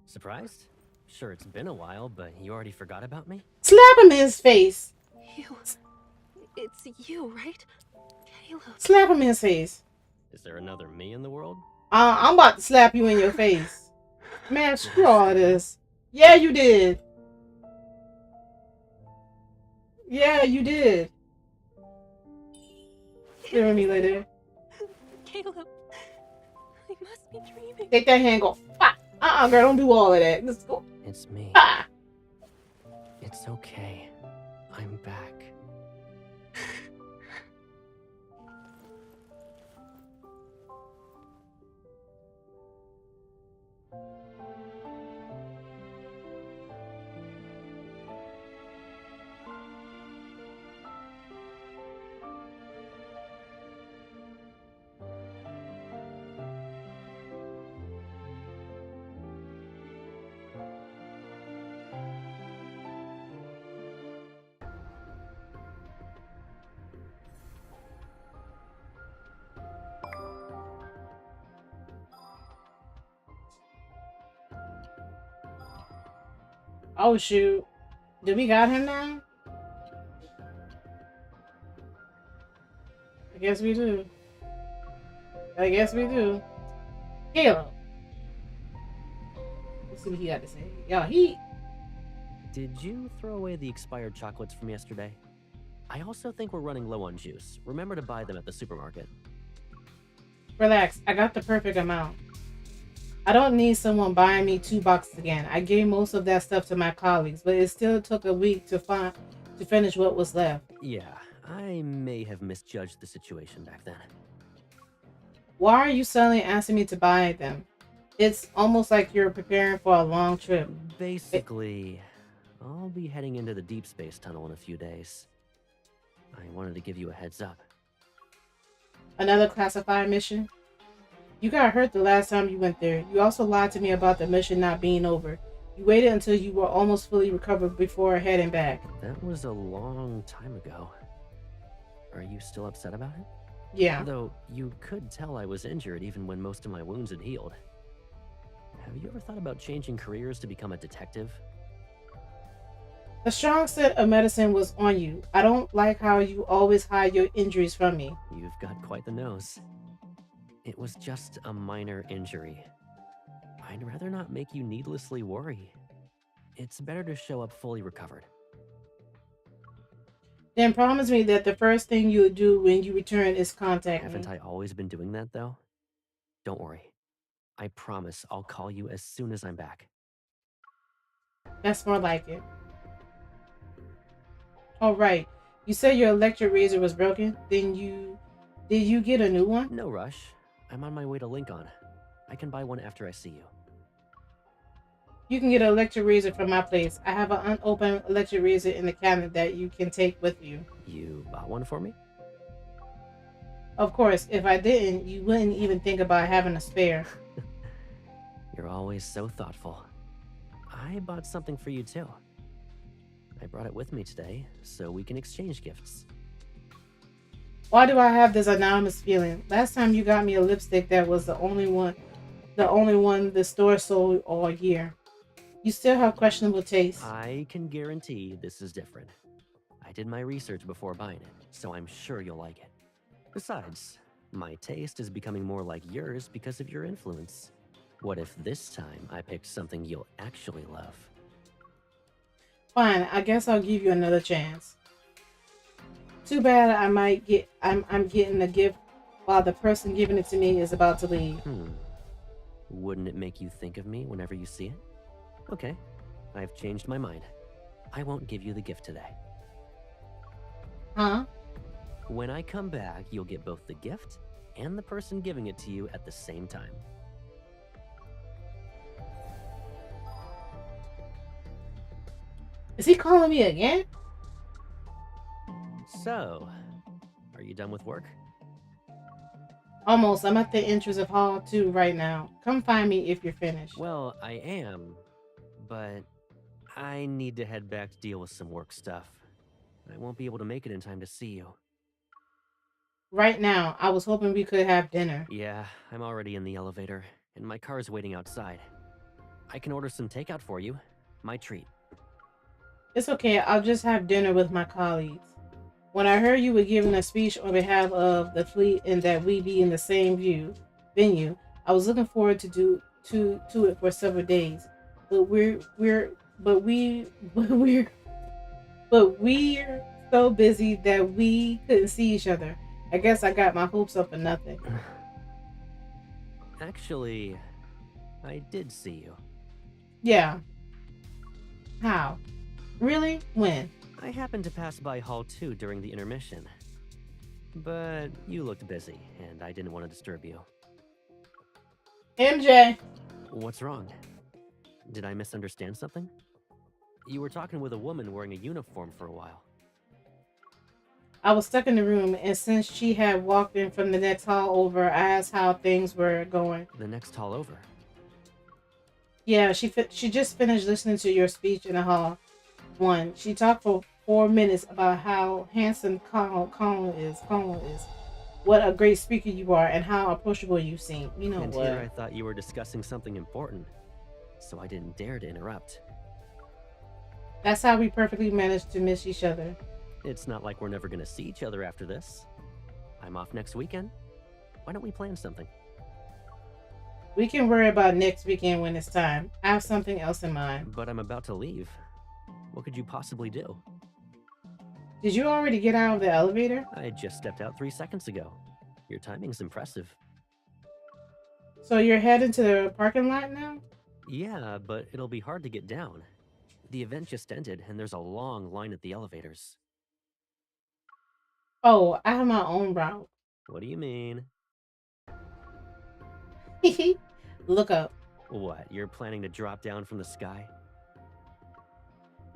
Surprised? Sure, it's been a while, but you already forgot about me?
Slap him in his face.
You. It's you, right? Caleb.
Slap him in his face.
Is there another me in the world?
I'm about to slap you in your face. Man, screw all this. Yeah, you did. Yeah, you did. Hearing me later.
Caleb. I must be dreaming.
Take that hand and go. Ah! Girl, don't do all of that. Let's go.
It's me.
Ah!
It's okay. I'm back.
Oh shoot. Do we got him now? I guess we do. I guess we do. Caleb. Let's see what he got to say. Yo,
Did you throw away the expired chocolates from yesterday? I also think we're running low on juice. Remember to buy them at the supermarket.
Relax. I got the perfect amount. I don't need someone buying me 2 boxes again. I gave most of that stuff to my colleagues, but it still took a week to finish what was left.
Yeah, I may have misjudged the situation back then.
Why are you suddenly asking me to buy them? It's almost like you're preparing for a long trip.
Basically, I'll be heading into the deep space tunnel in a few days. I wanted to give you a heads up.
Another classified mission? You got hurt the last time you went there. You also lied to me about the mission not being over. You waited until you were almost fully recovered before heading back.
That was a long time ago. Are you still upset about it?
Yeah.
Though you could tell I was injured even when most of my wounds had healed. Have you ever thought about changing careers to become a detective?
The strong scent of medicine was on you. I don't like how you always hide your injuries from me.
You've got quite the nose. It was just a minor injury. I'd rather not make you needlessly worry. It's better to show up fully recovered.
Then promise me that the first thing you'll do when you return is contact me.
Haven't I always been doing that, though? Don't worry. I promise I'll call you as soon as I'm back.
That's more like it. Oh, right. You said your electric razor was broken. Did you get a new one?
No rush. I'm on my way to Lincoln. I can buy one after I see you.
You can get an electric razor from my place. I have an unopened electric razor in the cabinet that you can take with you.
You bought one for me?
Of course, if I didn't, you wouldn't even think about having a spare.
You're always so thoughtful. I bought something for you too. I brought it with me today, so we can exchange gifts.
Why do I have this anonymous feeling? Last time you got me a lipstick that was the only one the store sold all year. You still have questionable taste.
I can guarantee this is different. I did my research before buying it, so I'm sure you'll like it. Besides, my taste is becoming more like yours because of your influence. What if this time I picked something you'll actually love?
Fine, I guess I'll give you another chance. Too bad I'm getting the gift while the person giving it to me is about to leave.
Wouldn't it make you think of me whenever you see it? Okay, I've changed my mind. I won't give you the gift today.
Huh?
When I come back, you'll get both the gift and the person giving it to you at the same time.
Is he calling me again?
So, are you done with work?
Almost. I'm at the entrance of Hall 2 right now. Come find me if you're finished.
Well, I am, but I need to head back to deal with some work stuff. I won't be able to make it in time to see you.
Right now, I was hoping we could have dinner.
Yeah, I'm already in the elevator, and my car's waiting outside. I can order some takeout for you. My treat.
It's okay. I'll just have dinner with my colleagues. When I heard you were giving a speech on behalf of the fleet and that we be in the same venue, I was looking forward to it for several days. But we're so busy that we couldn't see each other. I guess I got my hopes up for nothing.
Actually, I did see you.
Yeah. How? Really? When?
I happened to pass by Hall 2 during the intermission. But you looked busy, and I didn't want to disturb you.
MJ!
What's wrong? Did I misunderstand something? You were talking with a woman wearing a uniform for a while.
I was stuck in the room, and since she had walked in from the next hall over, I asked how things were going.
The next hall over?
Yeah, she just finished listening to your speech in the hall 1. She talked for 4 minutes about how handsome Colin is. What a great speaker you are, and how approachable you seem. You know
and
what?
Here I thought you were discussing something important, so I didn't dare to interrupt.
That's how we perfectly managed to miss each other.
It's not like we're never gonna see each other after this. I'm off next weekend. Why don't we plan something?
We can worry about next weekend when it's time. I have something else in mind.
But I'm about to leave. What could you possibly do?
Did you already get out of the elevator?
I just stepped out 3 seconds ago. Your timing's impressive.
So you're heading to the parking lot now?
Yeah, but it'll be hard to get down. The event just ended, and there's a long line at the elevators.
Oh, I have my own route.
What do you mean?
Look up.
What, you're planning to drop down from the sky?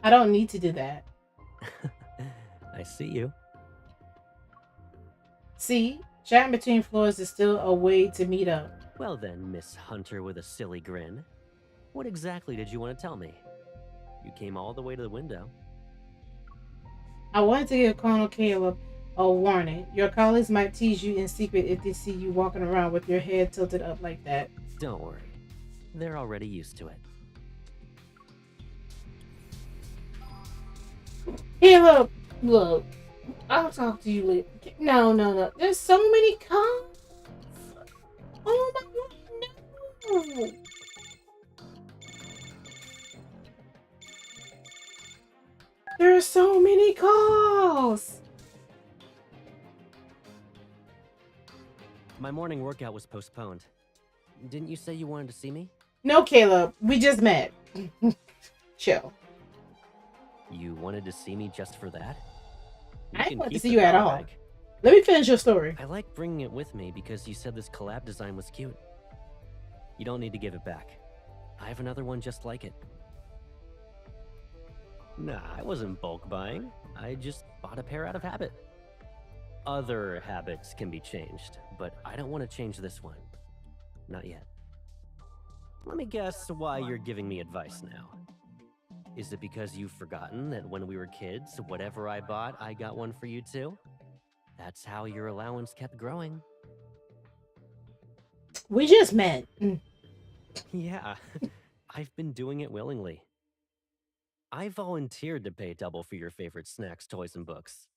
I don't need to do that.
I see you.
See? Chatting between floors is still a way to meet up.
Well then, Miss Hunter with a silly grin. What exactly did you want to tell me? You came all the way to the window.
I wanted to give Colonel Caleb a warning. Your colleagues might tease you in secret if they see you walking around with your head tilted up like that.
Don't worry. They're already used to it.
Caleb, look. I'll talk to you later. No. There's so many cars. Oh my god, no. There are so many calls.
My morning workout was postponed. Didn't you say you wanted to see me?
No, Caleb. We just met. Chill.
You wanted to see me just for that?
I didn't want to see you at all. Let me finish your story.
I like bringing it with me because you said this collab design was cute. You don't need to give it back. I have another one just like it. Nah, I wasn't bulk buying. I just bought a pair out of habit. Other habits can be changed, but I don't want to change this one. Not yet. Let me guess why you're giving me advice now. Is it because you've forgotten that when we were kids, whatever I bought, I got one for you too? That's how your allowance kept growing.
We just met.
Yeah, I've been doing it willingly. I volunteered to pay double for your favorite snacks, toys, and books.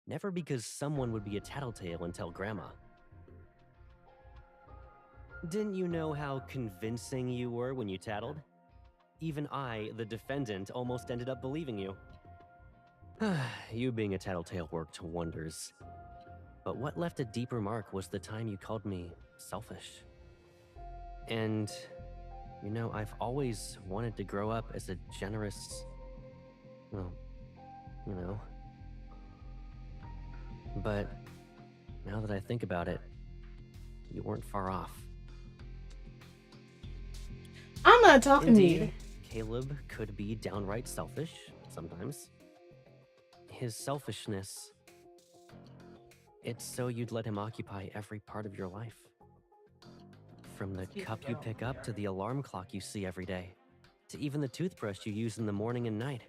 Never because someone would be a tattletale and tell Grandma. Didn't you know how convincing you were when you tattled? Even I, the defendant, almost ended up believing you. You being a tattletale worked wonders. But what left a deeper mark was the time you called me selfish. And, you know, I've always wanted to grow up as a generous, well, you know. But now that I think about it, you weren't far off.
I'm not talking to you.
Indeed, Caleb could be downright selfish sometimes. His selfishness, it's so you'd let him occupy every part of your life. From the cup you pick up to the alarm clock you see every day, to even the toothbrush you use in the morning and night.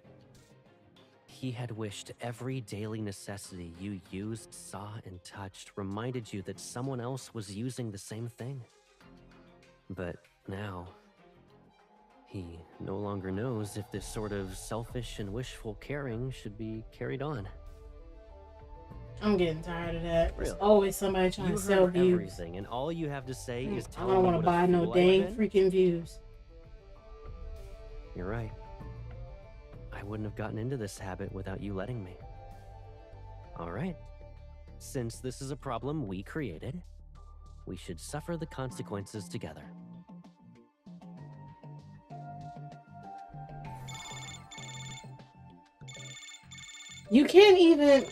He had wished every daily necessity you used, saw, and touched reminded you that someone else was using the same thing. But now, he no longer knows if this sort of selfish and wishful caring should be carried on.
I'm getting tired of that. There's
Really?
always somebody trying
You
to sell
heard
views.
everything, and all you have to say is
I
tell
don't
me
want to
what a
buy no
fool I've
dang
been?
freaking views.
You're right. I wouldn't have gotten into this habit without you letting me. All right. Since this is a problem we created, we should suffer the consequences together.
You can't even.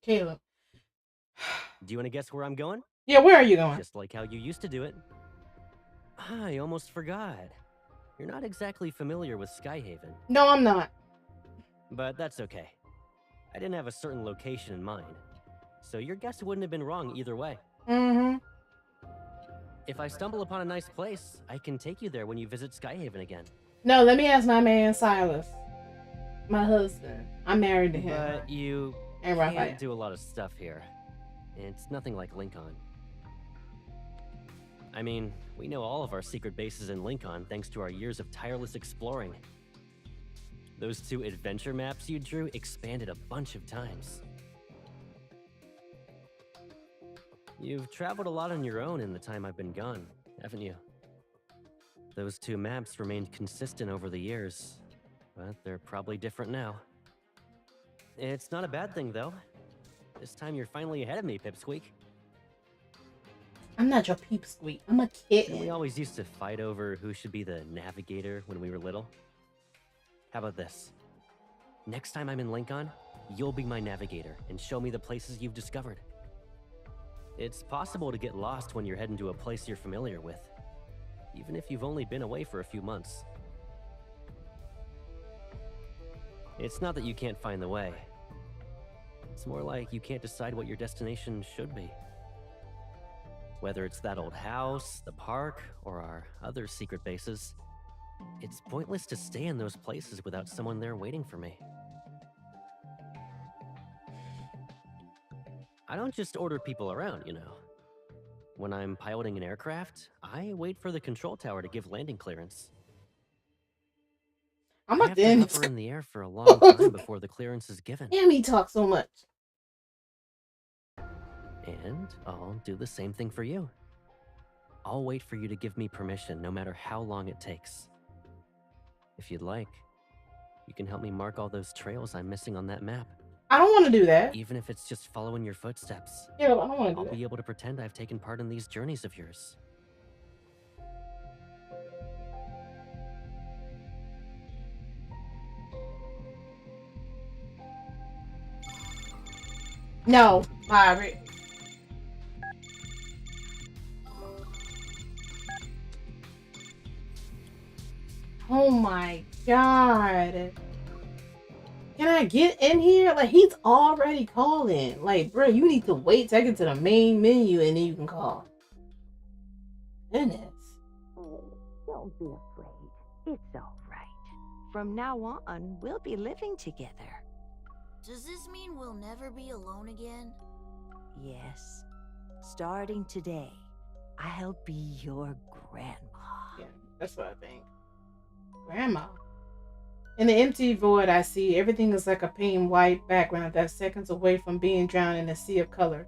Caleb.
Do you want to guess where I'm going?
Yeah, where are you going?
Just like how you used to do it. I almost forgot. You're not exactly familiar with Skyhaven.
No, I'm not.
But that's okay. I didn't have a certain location in mind. So your guess wouldn't have been wrong either way.
Mm-hmm.
If I stumble upon a nice place, I can take you there when you visit Skyhaven again.
No, let me ask my man Silas. My husband. I'm married to him.
But you
And
can't
Raphael.
do a lot of stuff here. It's nothing like Lincoln. I mean, we know all of our secret bases in Lincoln thanks to our years of tireless exploring. Those 2 adventure maps you drew expanded a bunch of times. You've traveled a lot on your own in the time I've been gone, haven't you? Those 2 maps remained consistent over the years, but they're probably different now. It's not a bad thing, though. This time you're finally ahead of me, Pipsqueak.
I'm not your peepsqueak. I'm a kitten.
We always used to fight over who should be the navigator when we were little. How about this? Next time I'm in Lincoln, you'll be my navigator and show me the places you've discovered. It's possible to get lost when you're heading to a place you're familiar with, even if you've only been away for a few months. It's not that you can't find the way. It's more like you can't decide what your destination should be. Whether it's that old house, the park, or our other secret bases, it's pointless to stay in those places without someone there waiting for me. I don't just order people around, you know. When I'm piloting an aircraft, I wait for the control tower to give landing clearance.
I'm
I
a
have to
dentist.
hover in the air for a long time before the clearance is given.
Damn, he talks so much.
And I'll do the same thing for you. I'll wait for you to give me permission no matter how long it takes. If you'd like, you can help me mark all those trails I'm missing on that map.
I don't want to do that.
Even if it's just following your footsteps.
Yeah, I don't want to do
I'll
that.
be able to pretend I've taken part in these journeys of yours.
No, Pirate. Oh my god. Can I get in here? Like, he's already calling. Like, bro, you need to wait, take it to the main menu, and then you can call. Goodness.
Don't be afraid. It's all right. From now on, we'll be living together.
Does this mean we'll never be alone again?
Yes. Starting today, I'll be your grandma.
Yeah, that's what I think. Grandma. In the empty void I see, everything is like a plain white background that's seconds away from being drowned in a sea of color.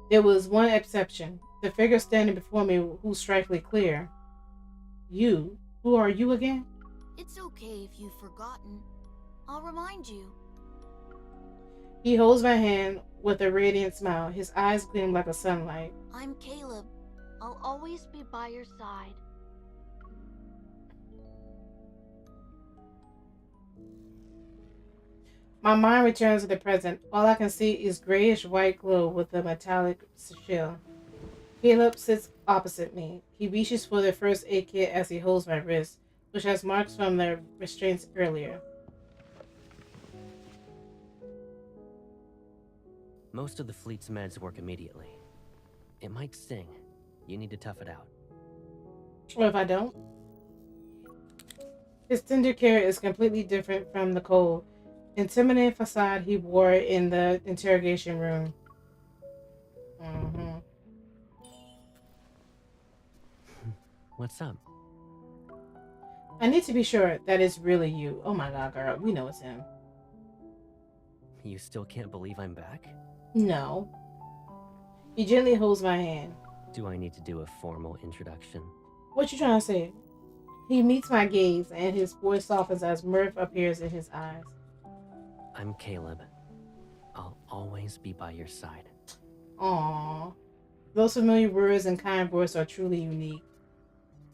There was one exception, the figure standing before me who's strikingly clear. You? Who are you again?
It's okay if you've forgotten. I'll remind you.
He holds my hand with a radiant smile. His eyes gleam like a sunlight.
I'm Caleb. I'll always be by your side.
My mind returns to the present. All I can see is grayish white glow with a metallic shell. Caleb sits opposite me. He reaches for the first aid kit as he holds my wrist, which has marks from the restraints earlier.
Most of the fleet's meds work immediately. It might sting. You need to tough it out.
What if I don't? His tender care is completely different from the cold, intimidating facade he wore in the interrogation room.
What's up?
I need to be sure that it's really you. Oh my god, girl. We know it's him.
You still can't believe I'm back?
No. He gently holds my hand.
Do I need to do a formal introduction?
What you trying to say? He meets my gaze and his voice softens as mirth appears in his eyes.
I'm Caleb. I'll always be by your side.
Aww. Those familiar words and kind voice are truly unique.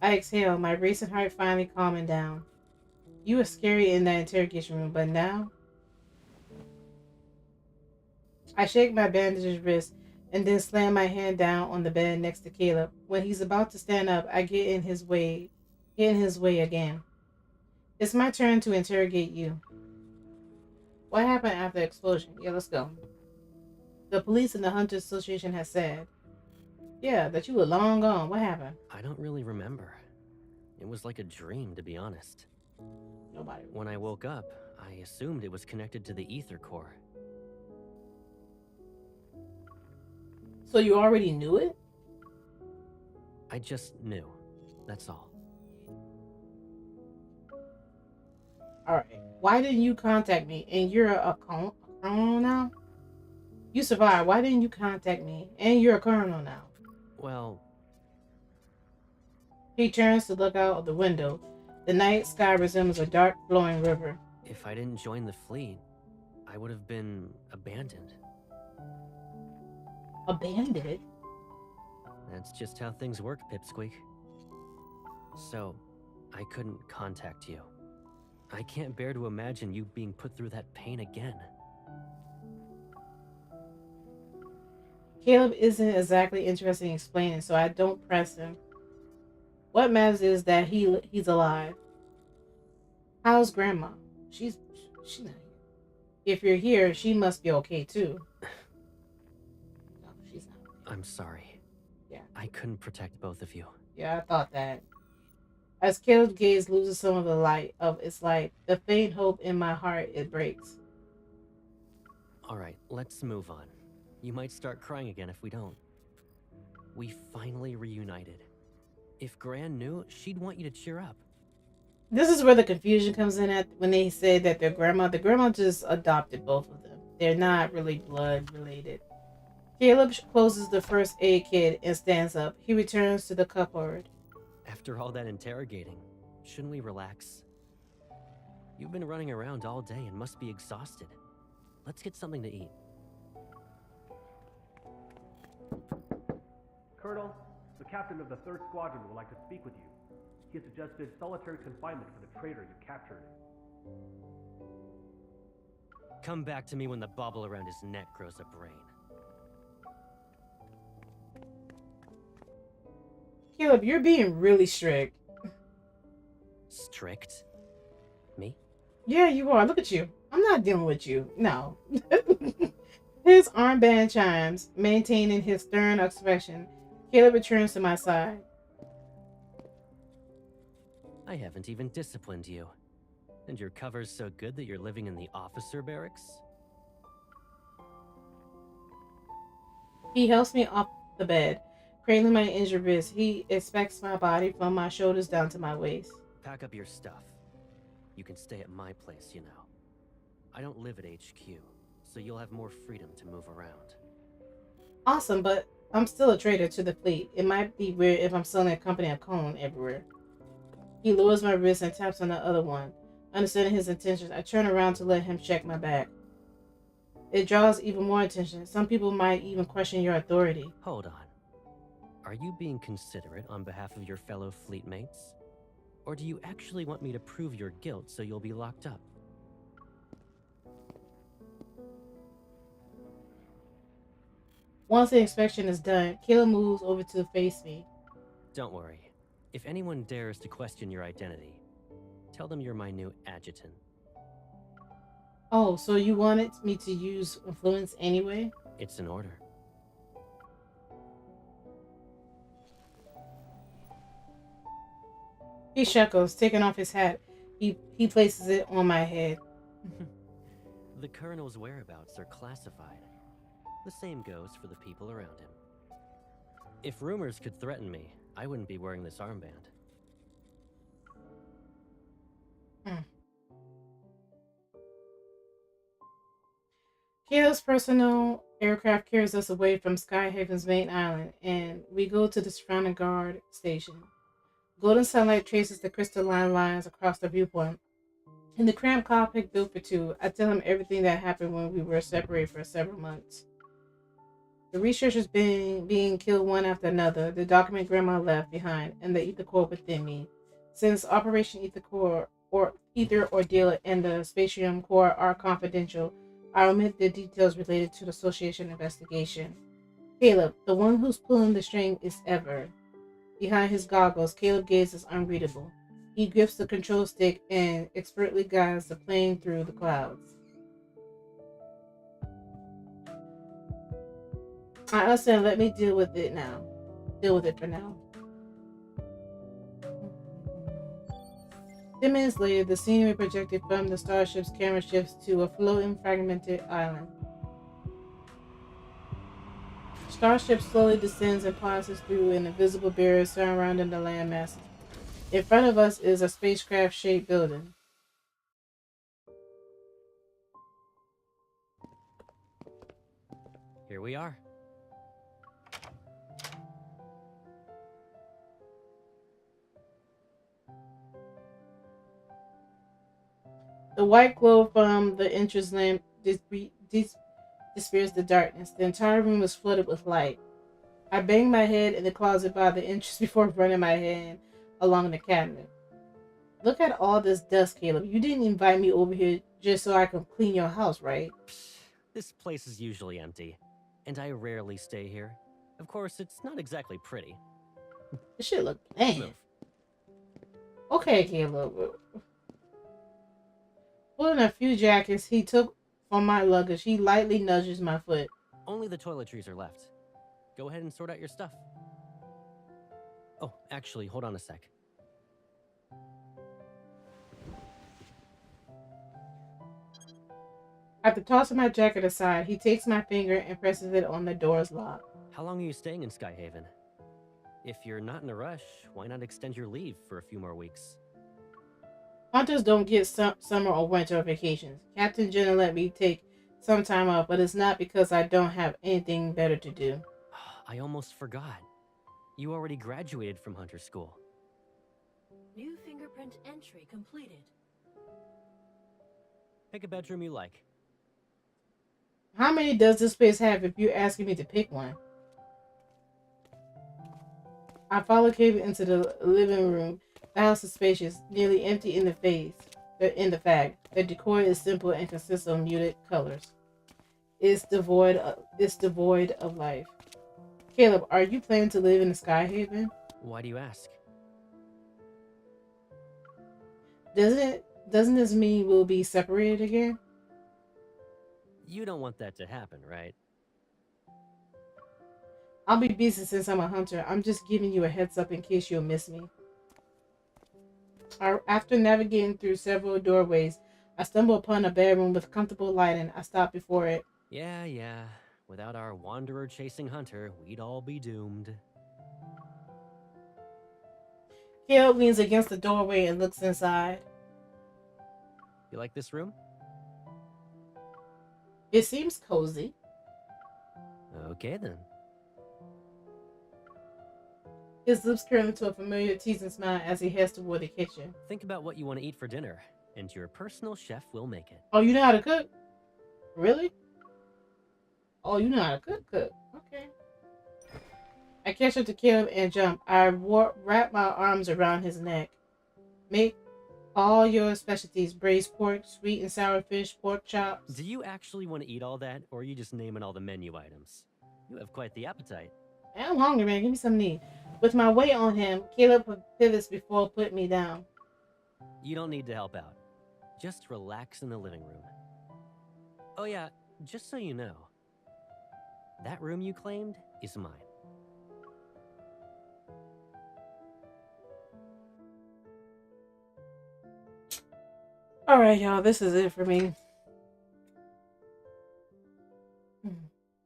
I exhale, my racing heart finally calming down. You were scary in that interrogation room, but now? I shake my bandaged wrist and then slam my hand down on the bed next to Caleb. When he's about to stand up, I get in his way again. It's my turn to interrogate you. What happened after the explosion? Yeah, let's go. The police and the Hunters Association has said, yeah, that you were long gone. What happened?
I don't really remember. It was like a dream, to be honest.
Nobody.
When I woke up, I assumed it was connected to the ether core.
So you already knew it?
I just knew. That's all.
Alright. Why didn't you contact me? And you're a colonel now? You survived. Why didn't you contact me? And you're a colonel now.
Well...
He turns to look out of the window. The night sky resembles a dark, flowing river.
If I didn't join the fleet, I would have been abandoned.
Abandoned?
That's just how things work, Pipsqueak. So, I couldn't contact you. I can't bear to imagine you being put through that pain again.
Caleb isn't exactly interested in explaining, so I don't press him. What matters is that he's alive. How's Grandma? She's not here. If you're here, she must be okay too. No, she's not.
I'm sorry.
Yeah.
I couldn't protect both of you.
Yeah, I thought that. As Caleb's gaze loses some of the light of its light, the faint hope in my heart, it breaks.
Alright, let's move on. You might start crying again if we don't. We finally reunited. If Gran knew, she'd want you to cheer up.
This is where the confusion comes in at when they say that the grandma just adopted both of them. They're not really blood related. Caleb closes the first aid kit and stands up. He returns to the cupboard.
After all that interrogating, shouldn't we relax? You've been running around all day and must be exhausted. Let's get something to eat.
Colonel, the captain of the 3rd Squadron would like to speak with you. He has suggested solitary confinement for the traitor you captured.
Come back to me when the bauble around his neck grows a brain.
Caleb, you're being really strict.
Strict? Me?
Yeah, you are. Look at you. I'm not dealing with you. No. His armband chimes, maintaining his stern expression. Caleb returns to my side.
I haven't even disciplined you. And your cover's so good that you're living in the officer barracks?
He helps me off the bed, cradling my injured wrist. He inspects my body from my shoulders down to my waist.
Pack up your stuff. You can stay at my place, you know. I don't live at HQ, so you'll have more freedom to move around.
Awesome, but I'm still a traitor to the fleet. It might be weird if I'm still in a company of clone everywhere. He lowers my wrist and taps on the other one. Understanding his intentions, I turn around to let him check my back. It draws even more attention. Some people might even question your authority.
Hold on. Are you being considerate on behalf of your fellow fleet mates? Or do you actually want me to prove your guilt so you'll be locked up?
Once the inspection is done, Caleb moves over to face me.
Don't worry. If anyone dares to question your identity, tell them you're my new adjutant.
Oh, so you wanted me to use influence anyway?
It's an order.
He chuckles, taking off his hat. He places it on my head.
The Colonel's whereabouts are classified. The same goes for the people around him. If rumors could threaten me, I wouldn't be wearing this armband.
Caleb's personal aircraft carries us away from Skyhaven's main island, and we go to the surrounding guard station. Golden sunlight traces the crystalline lines across the viewpoint. In the cramped cockpit built for two, I tell him everything that happened when we were separated for several months. The researchers being killed one after another, the document Grandma left behind, and the ether core within me. Since Operation Ether Core or Ether Ordeal and the Spatium Core are confidential, I omit the details related to the association investigation. Caleb, the one who's pulling the string, is Ever. Behind his goggles, Caleb's gaze is unreadable. He grips the control stick and expertly guides the plane through the clouds. I understand. Let me deal with it now. Deal with it for now. 10 minutes later, the scenery projected from the starship's camera shifts to a floating, fragmented island. Starship slowly descends and passes through an invisible barrier surrounding the land masses. In front of us is a spacecraft-shaped building.
Here we are.
The white glow from the entrance lamp disperses the darkness. The entire room is flooded with light. I bang my head in the closet by the entrance before running my hand along the cabinet. Look at all this dust, Caleb. You didn't invite me over here just so I could clean your house, right?
This place is usually empty, and I rarely stay here. Of course, it's not exactly pretty.
This shit look bland. Okay, Caleb. Pulling a few jackets he took from my luggage, he lightly nudges my foot.
Only the toiletries are left. Go ahead and sort out your stuff. Oh, actually, hold on a sec.
After tossing my jacket aside, he takes my finger and presses it on the door's lock.
How long are you staying in Skyhaven? If you're not in a rush, why not extend your leave for a few more weeks?
Hunters don't get summer or winter vacations. Captain Jenna let me take some time off, but it's not because I don't have anything better to do.
I almost forgot. You already graduated from Hunter School.
New fingerprint entry completed.
Pick a bedroom you like.
How many does this place have if you're asking me to pick one? I follow Caleb into the living room. The house is spacious, nearly empty in the fact. The decor is simple and consists of muted colors. It's devoid of life. Caleb, are you planning to live in the Skyhaven?
Why do you ask?
Doesn't this mean we'll be separated again?
You don't want that to happen, right?
I'll be busy since I'm a hunter. I'm just giving you a heads up in case you'll miss me. After navigating through several doorways, I stumble upon a bedroom with comfortable lighting. I stop before it.
Yeah. Without our wanderer chasing hunter, we'd all be doomed.
Caleb leans against the doorway and looks inside.
You like this room?
It seems cozy.
Okay then.
His lips curl into a familiar teasing smile as he heads toward the kitchen.
Think about what you want to eat for dinner, and your personal chef will make it.
Oh, you know how to cook? Really? Oh, you know how to cook. Okay. I catch up to Caleb and jump. I wrap my arms around his neck. Make all your specialties: braised pork, sweet and sour fish, pork chops.
Do you actually want to eat all that, or are you just naming all the menu items? You have quite the appetite.
I'm hungry, man. Give me something to eat. With my weight on him, Caleb pivots before putting me down.
You don't need to help out. Just relax in the living room. Oh yeah, just so you know, that room you claimed is mine.
Alright, y'all. This is it for me.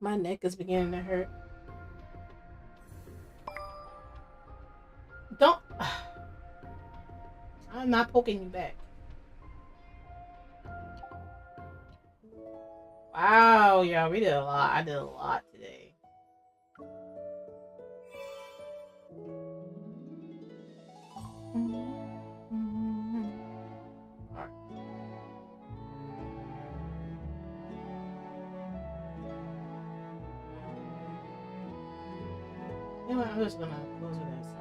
My neck is beginning to hurt. Don't... I'm not poking you back. Wow, y'all. We did a lot. I did a lot today. You know what? I'm just gonna close with that song.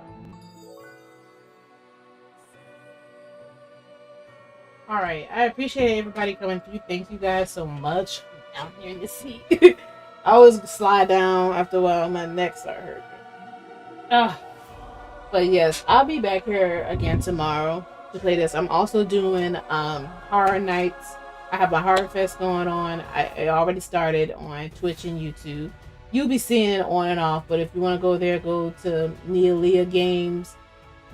Alright, I appreciate everybody coming through. Thank you guys so much. Down here in the seat. I always slide down after a while. My neck started hurting. But yes, I'll be back here again tomorrow to play this. I'm also doing horror nights. I have a horror fest going on. I already started on Twitch and YouTube. You'll be seeing it on and off, but if you want to go there, go to Nia Games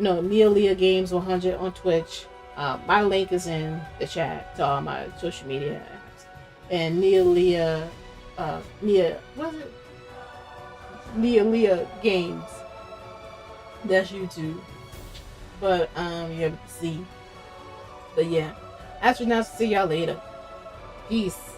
100 on Twitch. My link is in the chat to all my social media apps. And Nia Games. That's YouTube. But you have to see. But yeah. Astronauts, see y'all later. Peace.